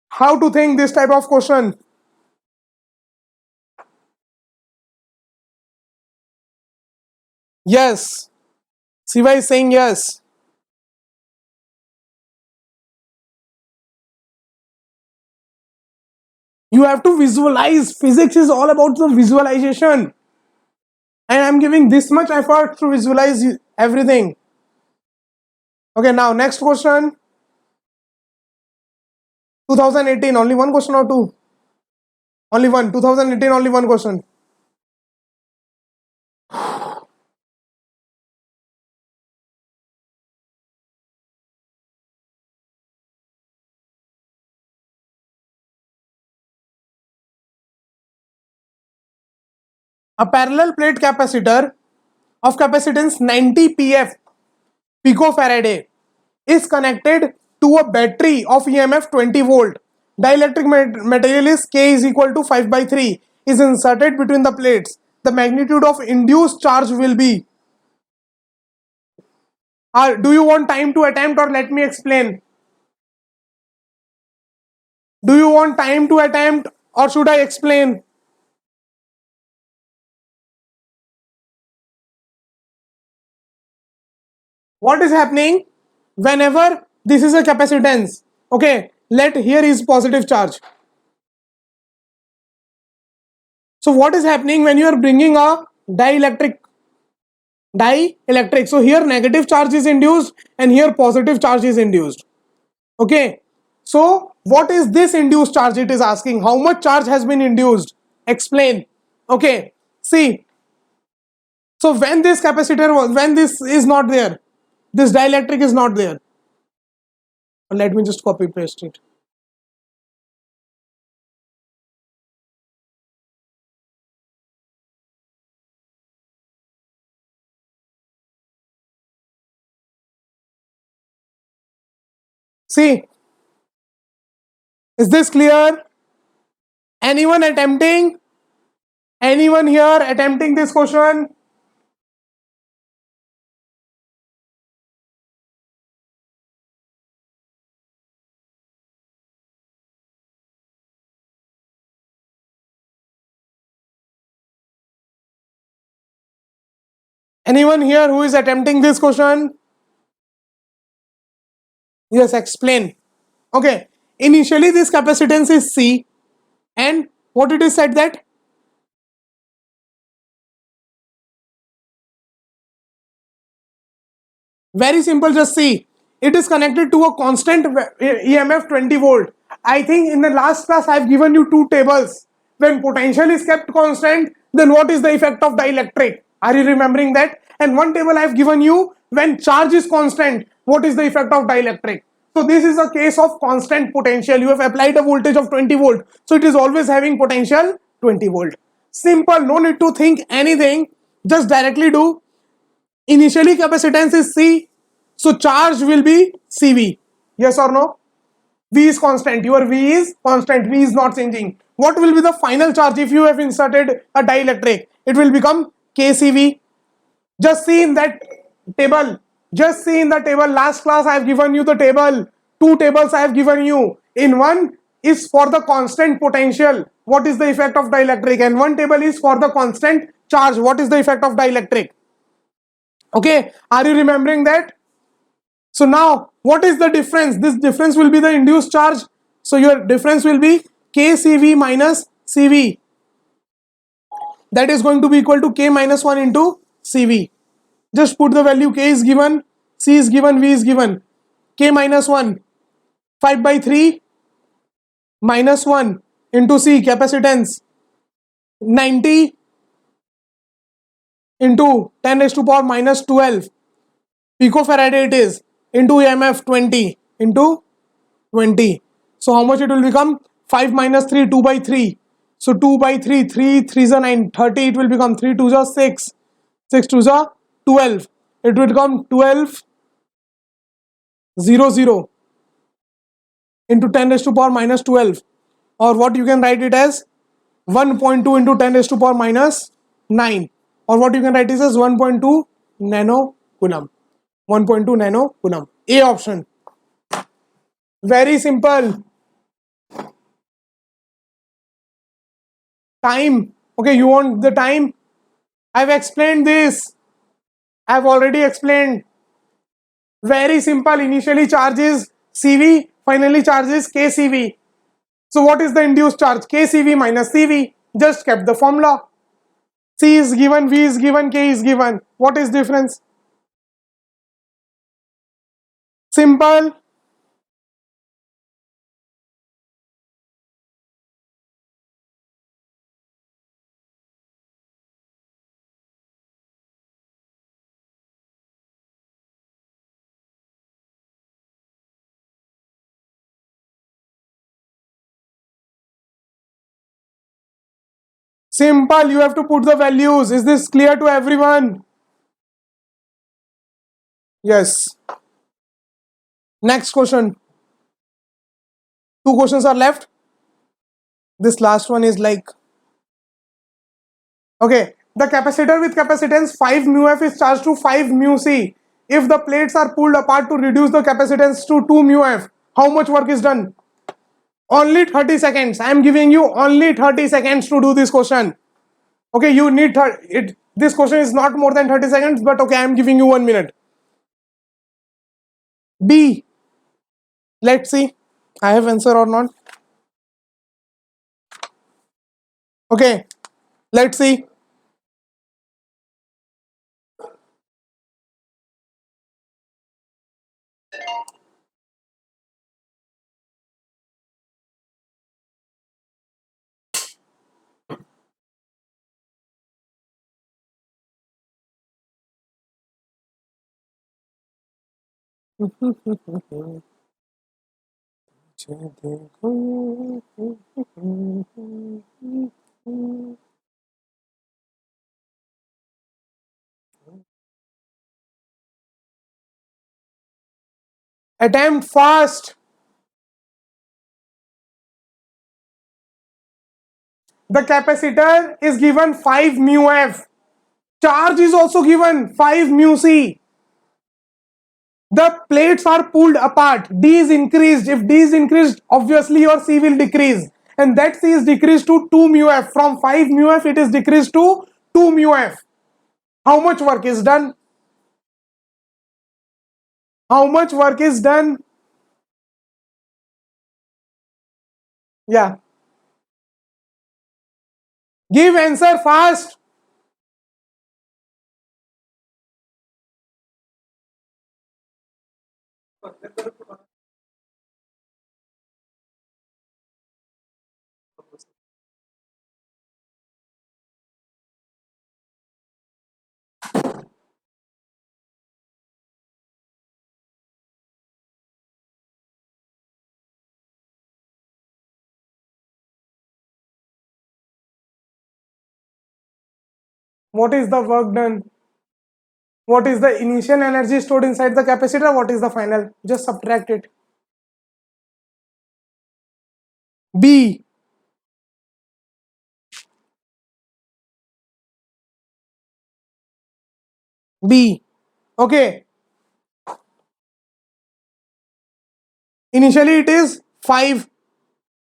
How to think this type of question? Yes. Siva is saying yes. You have to visualize. Physics is all about the visualization. And I'm giving this much effort to visualize everything. Okay, now next question. 2018, only one question or two? Only one. 2018, only one question. A parallel plate capacitor of capacitance 90 pf picofaraday is connected to a battery of EMF 20 volt. Dielectric material is K is equal to 5 by 3 is inserted between the plates. The magnitude of induced charge will be. Do you want time to attempt or let me explain? Do you want time to attempt or should I explain? What is happening whenever this is a capacitance? Okay, here is positive charge. So what is happening when you are bringing a dielectric? So here negative charge is induced and here positive charge is induced. Okay, so what is this induced charge? It is asking how much charge has been induced. Explain. Okay, see. So when this capacitor was, when this is not there, this dielectric is not there. Let me just copy paste it. See, is this clear? Anyone attempting? Anyone here attempting this question? Anyone here who is attempting this question? Yes, explain. Okay, initially this capacitance is C, and what it is said that very simple, just see. It is connected to a constant EMF 20 volt. I think in the last class I have given you two tables. When potential is kept constant, then what is the effect of dielectric? Are you remembering that? And one table I have given you, when charge is constant, what is the effect of dielectric? So this is a case of constant potential. You have applied a voltage of 20 volt. So it is always having potential 20 volt. Simple, no need to think anything. Just directly do. Initially capacitance is C, so charge will be CV. Yes or no? V is constant. Your V is constant. V is not changing. What will be the final charge if you have inserted a dielectric? It will become KCV. Just see in that table. Just see in the table. Last class I have given you the table. Two tables I have given you. In one is for the constant potential. What is the effect of dielectric? And one table is for the constant charge. What is the effect of dielectric? Okay, are you remembering that? So now what is the difference? This difference will be the induced charge. So your difference will be KCV minus CV. That is going to be equal to K minus 1 into CV. Just put the value. K is given, C is given, V is given. K minus 1, 5 by 3 minus 1 into C, capacitance 90 into 10 raised to power minus 12 picofarad it is, into EMF 20 into 20. So how much it will become? 5 minus 3, 2 by 3. So 2 by 3, 3 3s are 9, 30 it will become. 3 2s are 6, 6 2s are 12. It will become 12 0 0 into 10 raised to power minus 12, or what you can write it as 1.2 into 10 raised to power minus 9, or what you can write is as 1.2 nano coulomb. 1.2 nano coulomb. A option. Very simple. Time. Okay, you want the time? I've explained this. I've already explained. Very simple. Initially charge is CV, finally charge is KCV. So what is the induced charge? KCV minus CV. Just kept the formula. C is given, V is given, K is given. What is difference? Simple. Simple. You have to put the values. Is this clear to everyone? Yes. Next question. Two questions are left. This last one is like, okay, the capacitor with capacitance 5 mu F is charged to 5 mu C if the plates are pulled apart to reduce the capacitance to 2 mu f, how much work is done? Only 30 seconds. I am giving you only 30 seconds to do this question. Okay, you need this question is not more than 30 seconds, but okay, I am giving you 1 minute. B. Let's see. I have answer or not. Okay, let's see. Attempt fast. The capacitor is given 5 mu f. Charge is also given 5 mu c. The plates are pulled apart. D is increased. If D is increased, obviously your C will decrease. And that C is decreased to 2 mu f. From 5 mu f, it is decreased to 2 mu f. How much work is done? How much work is done? Yeah. Give answer fast. What is the work done? What is the initial energy stored inside the capacitor? What is the final? Just subtract it. B. B. Okay. Initially it is 5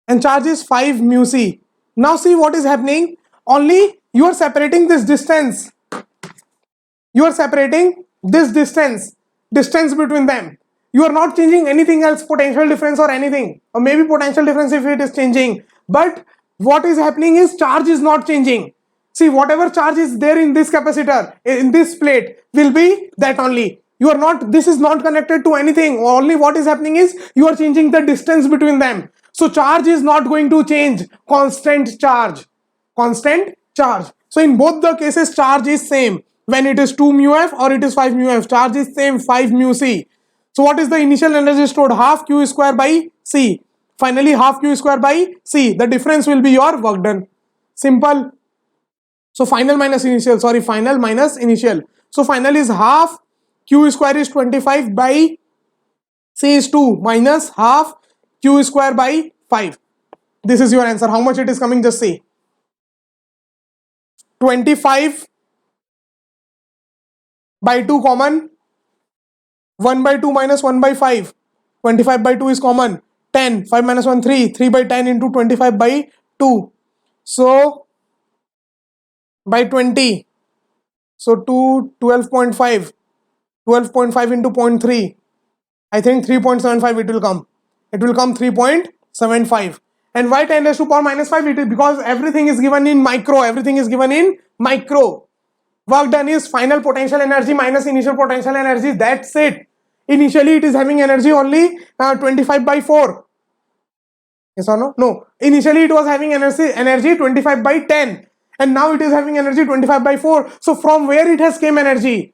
and charge is 5 mu c. Now see what is happening. Only you are separating this distance. You are separating this distance between them. You are not changing anything else, potential difference or anything, or maybe potential difference if it is changing. But what is happening is charge is not changing. See, whatever charge is there in this capacitor, in this plate, will be that only. You are not, this is not connected to anything. Only what is happening is you are changing the distance between them. So charge is not going to change. Constant charge. Constant charge. So in both the cases, charge is same. When it is 2 mu f or it is 5 mu f, charge is same, 5 mu c. So what is the initial energy stored? Half q square by c. Finally, half q square by c. The difference will be your work done. Simple. So final minus initial. Sorry, final minus initial. So final is half q square is 25 by c is 2 minus half q square by 5. This is your answer. How much it is coming? Just see. 25 by 2 common. 1 by 2 minus 1 by 5. 25 by 2 is common. 10. 5 minus 1, 3. 3 by 10 into 25 by 2. So, by 20. So, 2, 12.5. 12.5 into 0.3. I think 3.75 it will come. It will come 3.75. And why 10 raised to power minus 5? It is because everything is given in micro. Everything is given in micro. Work done is final potential energy minus initial potential energy. That's it. Initially, it is having energy only 25 by 4. Yes or no? No. Initially, it was having energy 25 by 10. And now it is having energy 25 by 4. So, from where it has came energy?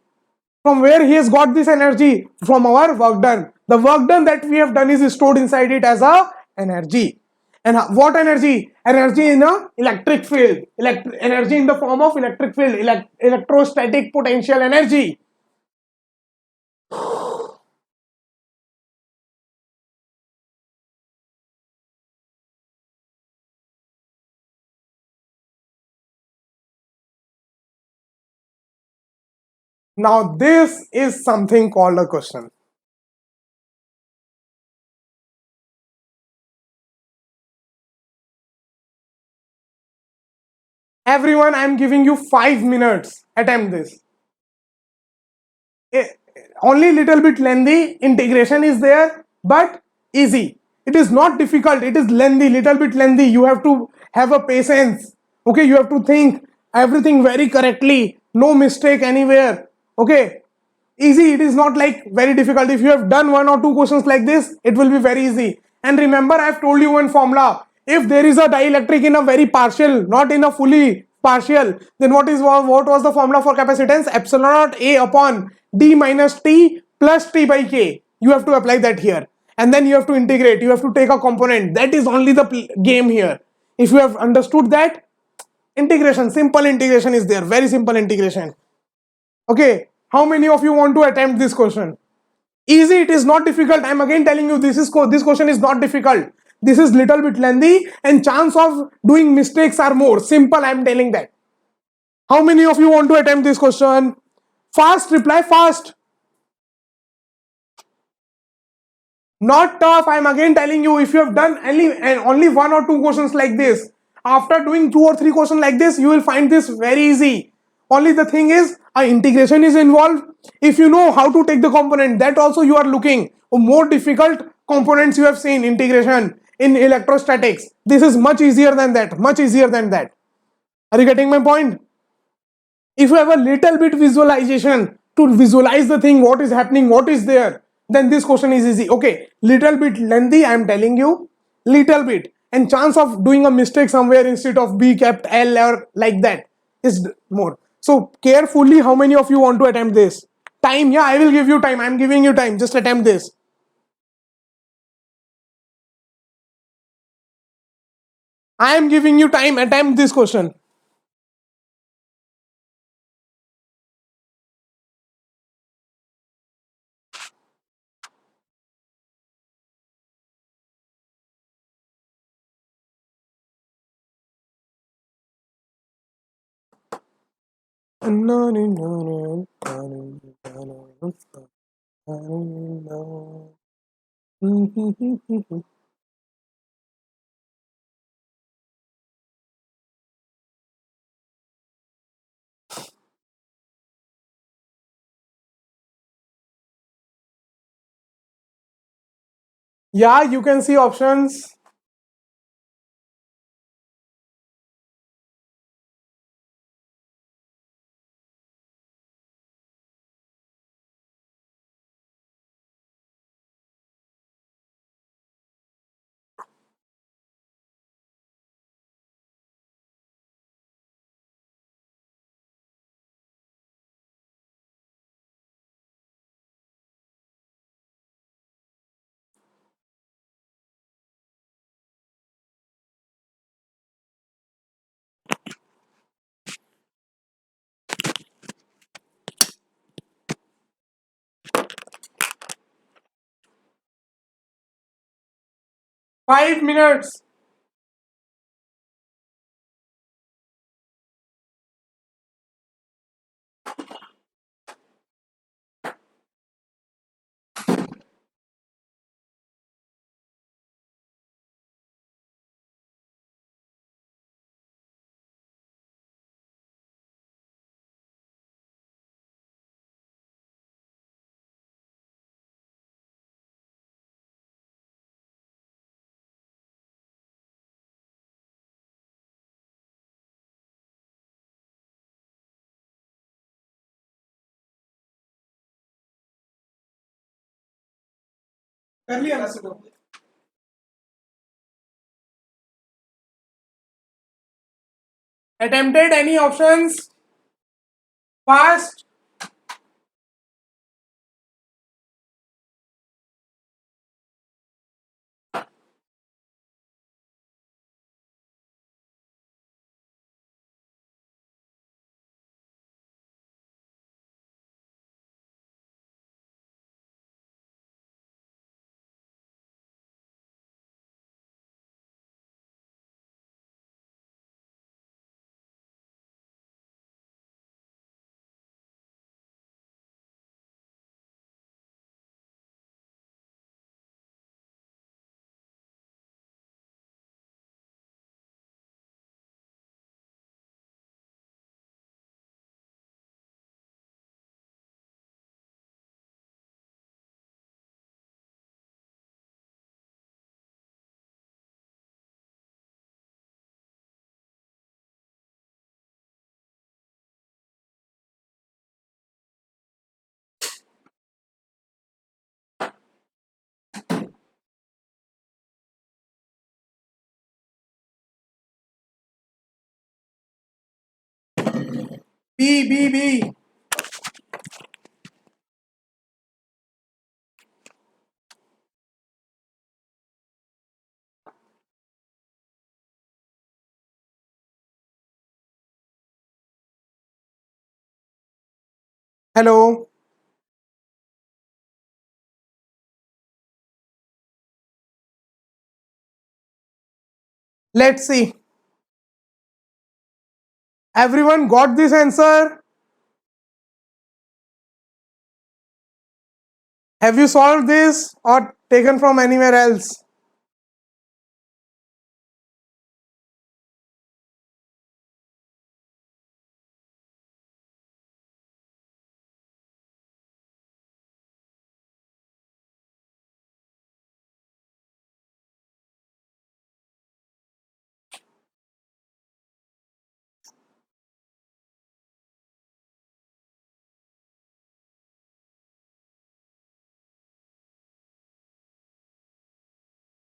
From where he has got this energy? From our work done. The work done that we have done is stored inside it as a energy. And what energy? Energy in a electric field. Energy in the form of electric field. Electrostatic potential energy. Now this is something called a question. Everyone, I am giving you 5 minutes. Attempt this. Eh, Only little bit lengthy. Integration is there, but easy. It is not difficult. It is lengthy, little bit lengthy. You have to have a patience. Okay, you have to think everything very correctly. No mistake anywhere. Okay, easy. It is not like very difficult. If you have done 1 or 2 questions like this, it will be very easy. And remember, I have told you one formula. If there is a dielectric in a very partial, not in a fully partial, then what was the formula for capacitance? Epsilon naught A upon D minus T plus T by K. You have to apply that here. And then you have to integrate. You have to take a component. That is only the game here. If you have understood that, integration, simple integration is there. Very simple integration. Okay, how many of you want to attempt this question? Easy, it is not difficult. I'm again telling you, this question is not difficult. This is little bit lengthy and chance of doing mistakes are more. Simple, I'm telling that. How many of you want to attempt this question? Fast, reply fast. Not tough. I'm again telling you, if you have done only 1 or 2 questions like this, after doing 2 or 3 questions like this, you will find this very easy. Only the thing is, integration is involved. If you know how to take the component, that also you are looking. More difficult components you have seen, integration in electrostatics. This is much easier than that. Much easier than that. Are you getting my point? If you have a little bit visualization to visualize the thing, what is happening, what is there, then this question is easy. Okay, little bit lengthy, I am telling you, little bit, and chance of doing a mistake somewhere instead of B kept L or like that is more. So carefully, how many of you want to attempt this? Time, yeah, I will give you time. I am giving you time. Just attempt this. I am giving you time. Attempt this question. Yeah, you can see options. Five minutes. कर लिया ना सुनो. Attempted any options? Fast. B. Hello. Let's see. Everyone got this answer? Have you solved this or taken from anywhere else?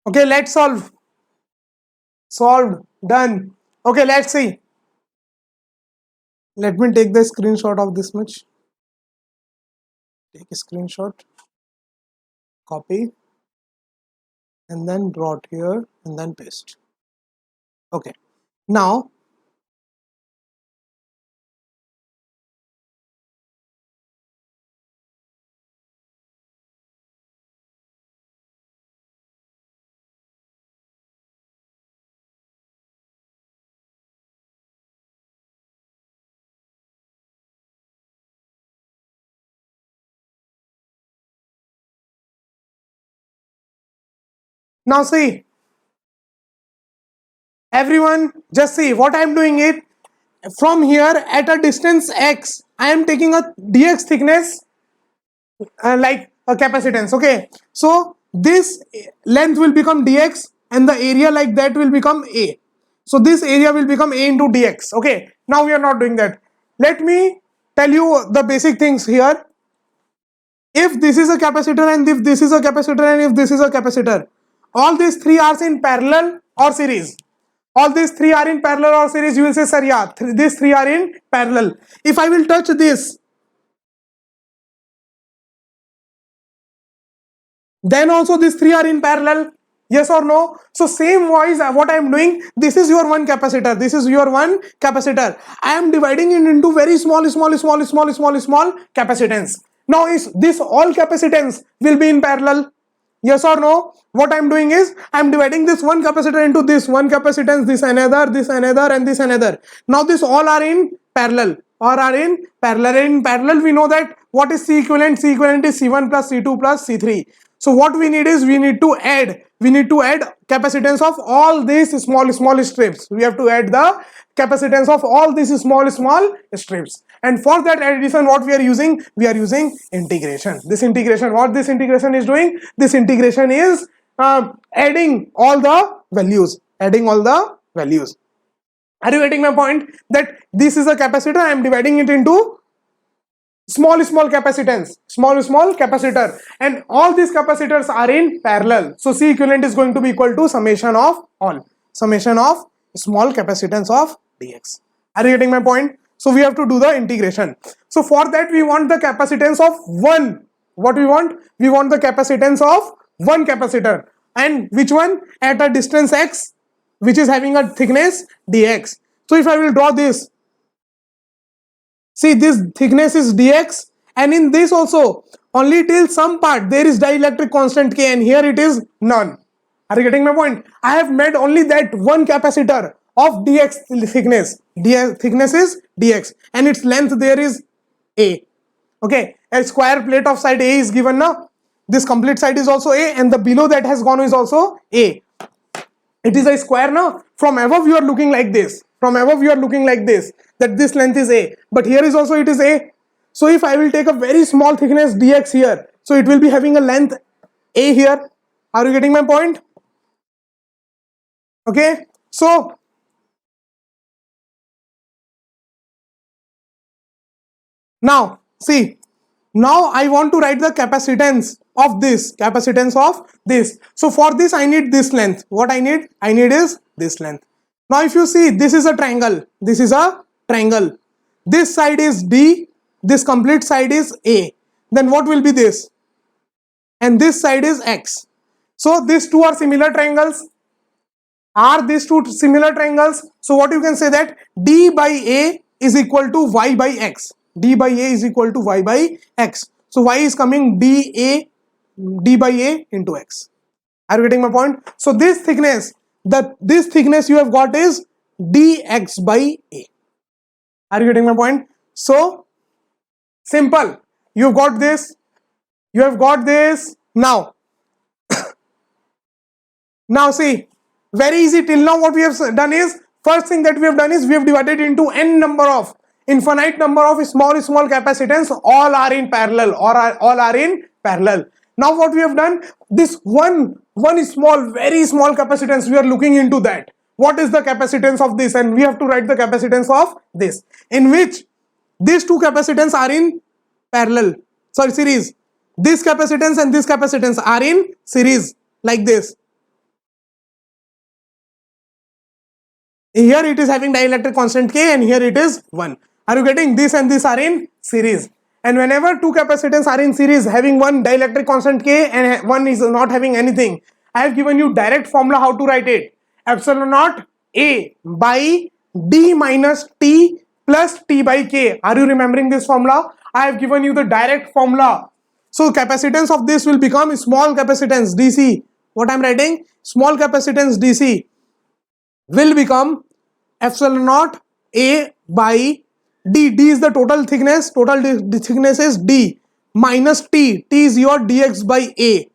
Okay, let's solve. Solved. Done. Okay, let's see. Let me take the screenshot of this much. Take a screenshot. Copy. And then draw it here and then paste. Okay. Now, see. Everyone, just see what I am doing it. From here at a distance x, I am taking a dx thickness like a capacitance. Okay, so this length will become dx and the area like that will become a. So this area will become a into dx. Okay, now we are not doing that. Let me tell you the basic things here. If this is a capacitor and if this is a capacitor and if this is a capacitor, all these three are in parallel or series. All these three are in parallel or series. You will say, sir, yeah, these three are in parallel. If I will touch this, then also these three are in parallel. Yes or no? So same wise, what I am doing, this is your one capacitor, this is your one capacitor. I am dividing it into very small capacitance. Now is this all capacitance will be in parallel? Yes or no? What I am doing is I am dividing this one capacitor into this one capacitance, this another, and this another. Now this all are in parallel or are in parallel. In parallel, we know that what is C equivalent? C equivalent is C1 plus C2 plus C3. So what we need is we need to add capacitance of all these small strips. We have to add the capacitance of all these small strips. And for that addition, what we are using? We are using integration. This integration, what this integration is doing? This integration is adding all the values. Adding all the values. Are you getting my point? That this is a capacitor. I am dividing it into small capacitance, small capacitor, and all these capacitors are in parallel. So C equivalent is going to be equal to summation of all, summation of small capacitance of dx. Are you getting my point? So we have to do the integration. So for that we want the capacitance of one. What we want? We want the capacitance of one capacitor. And which one? At a distance x, which is having a thickness dx. So if I will draw this, see, this thickness is dx, and in this also only till some part there is dielectric constant k, and here it is none. Are you getting my point? I have made only that one capacitor of dx thickness. Thickness is dx and its length there is a. Okay, a square plate of side a is given now. This complete side is also a, and the below that has gone is also a. It is a square now. From above you are looking like this. From above you are looking like this, that this length is a, but here is also it is a. So if I will take a very small thickness dx here, so it will be having a length a here. Are you getting my point? Okay, so now see, now I want to write the capacitance of this, so for this I need this length. What I need is this length. Now if you see, this is a triangle, this is a triangle. this side is D, this complete side is A, then what will be this? And this side is X. So these two are similar triangles. Are these two similar triangles? So what you can say that D by A is equal to Y by X. D by A is equal to Y by X. So Y is coming D by A into X. Are you getting my point? So this thickness, this thickness you have got is dx by A. Are you getting my point? So simple. You've got this. You have got this. Now see, very easy. Till now what we have done is, first thing that we have done is we have divided into n number of infinite number of small capacitance, all are in parallel, or all are in parallel. Now what we have done, this one small, very small capacitance, we are looking into that. What is the capacitance of this? And we have to write the capacitance of this, in which these two capacitance are in parallel, sorry, series. This capacitance and this capacitance are in series, like this. Here it is having dielectric constant K, and here it is 1. Are you getting? This and this are in series. And whenever two capacitance are in series having one dielectric constant K and one is not having anything, I have given you direct formula how to write it. Epsilon naught A by D minus T plus T by K. Are you remembering this formula? I have given you the direct formula. So capacitance of this will become small capacitance DC. What I am writing? Small capacitance DC will become epsilon naught A by D. D is the total thickness. Total thickness is D minus T. T is your dx by A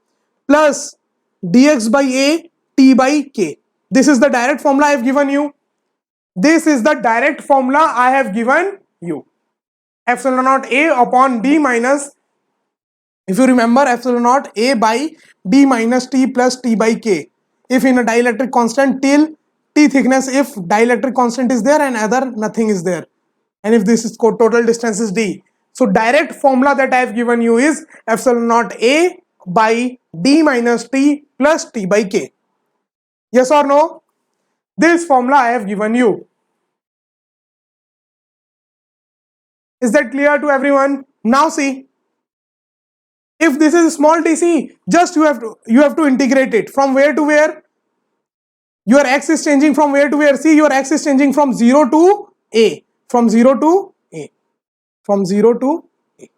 plus dx by A T by K. This is the direct formula I have given you. This is the direct formula I have given you. Epsilon naught A upon D minus, if you remember, epsilon naught A by D minus T plus T by K. If in a dielectric constant till T thickness, if dielectric constant is there and other nothing is there, and if this is total distance is D. So direct formula that I have given you is epsilon naught A by D minus T plus T by K. Yes or no? This formula I have given you. Is that clear to everyone? Now see, if this is small DC, just you have to integrate it from where to where. Your x is changing from where to where? See, your x is changing from 0 to A. From 0 to A. From 0 to A.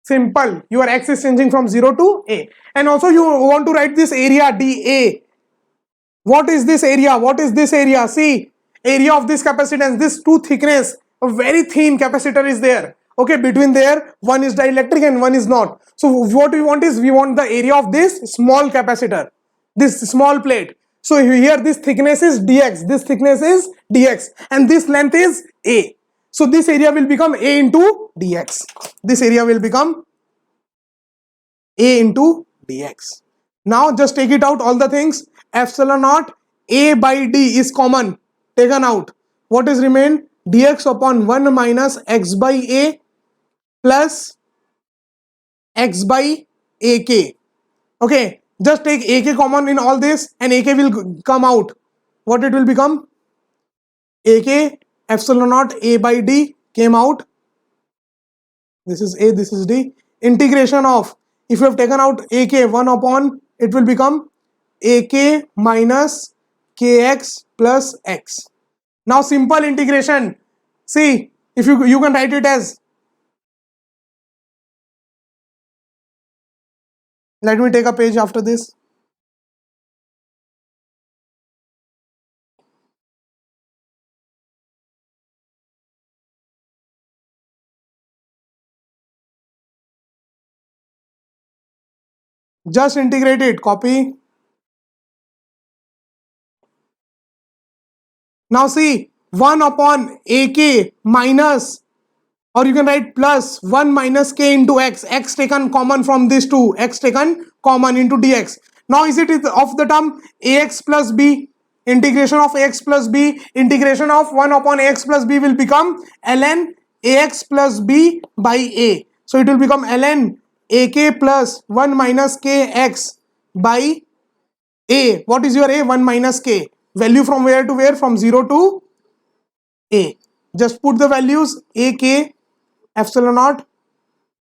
Simple. Your x is changing from 0 to A. And also you want to write this area dA. What is this area? What is this area? See, area of this capacitance, this two thickness, a very thin capacitor is there. Okay, between there, one is dielectric and one is not. So what we want is, we want the area of this small capacitor, this small plate. So here this thickness is dx, this thickness is dx, and this length is A. So this area will become A into dx. This area will become A into dx. Now just take it out, all the things. Epsilon naught A by D is common, taken out. What is remained? Dx upon 1 minus x by A plus x by AK. Okay, just take AK common in all this and AK will come out. What it will become? AK epsilon naught A by D came out. This is A, this is D. Integration of, if you have taken out AK, 1 upon, it will become AK minus KX plus X. Now simple integration. See, if you can write it as, let me take a page after this. Just integrate it, copy. Now see, 1 upon AK minus, or you can write plus 1 minus K into X. X taken common from these two, X taken common into dx. Now is it of the term AX plus B? Integration of AX plus B, integration of 1 upon AX plus B will become ln AX plus B by A. So it will become ln AK plus 1 minus KX by A. What is your A? 1 minus K. Value from where to where? From 0 to A. Just put the values a k epsilon naught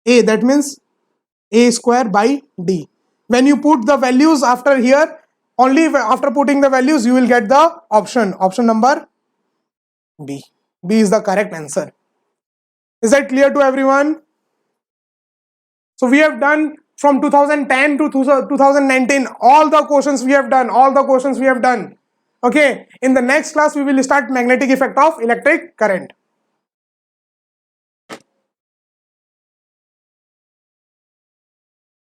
a, that means a square by d. When you put the values after here, only after putting the values you will get the option number B. B is the correct answer. Is that clear to everyone? So we have done from 2010 to 2019 all the questions we have done. Okay, in the next class we will start magnetic effect of electric current.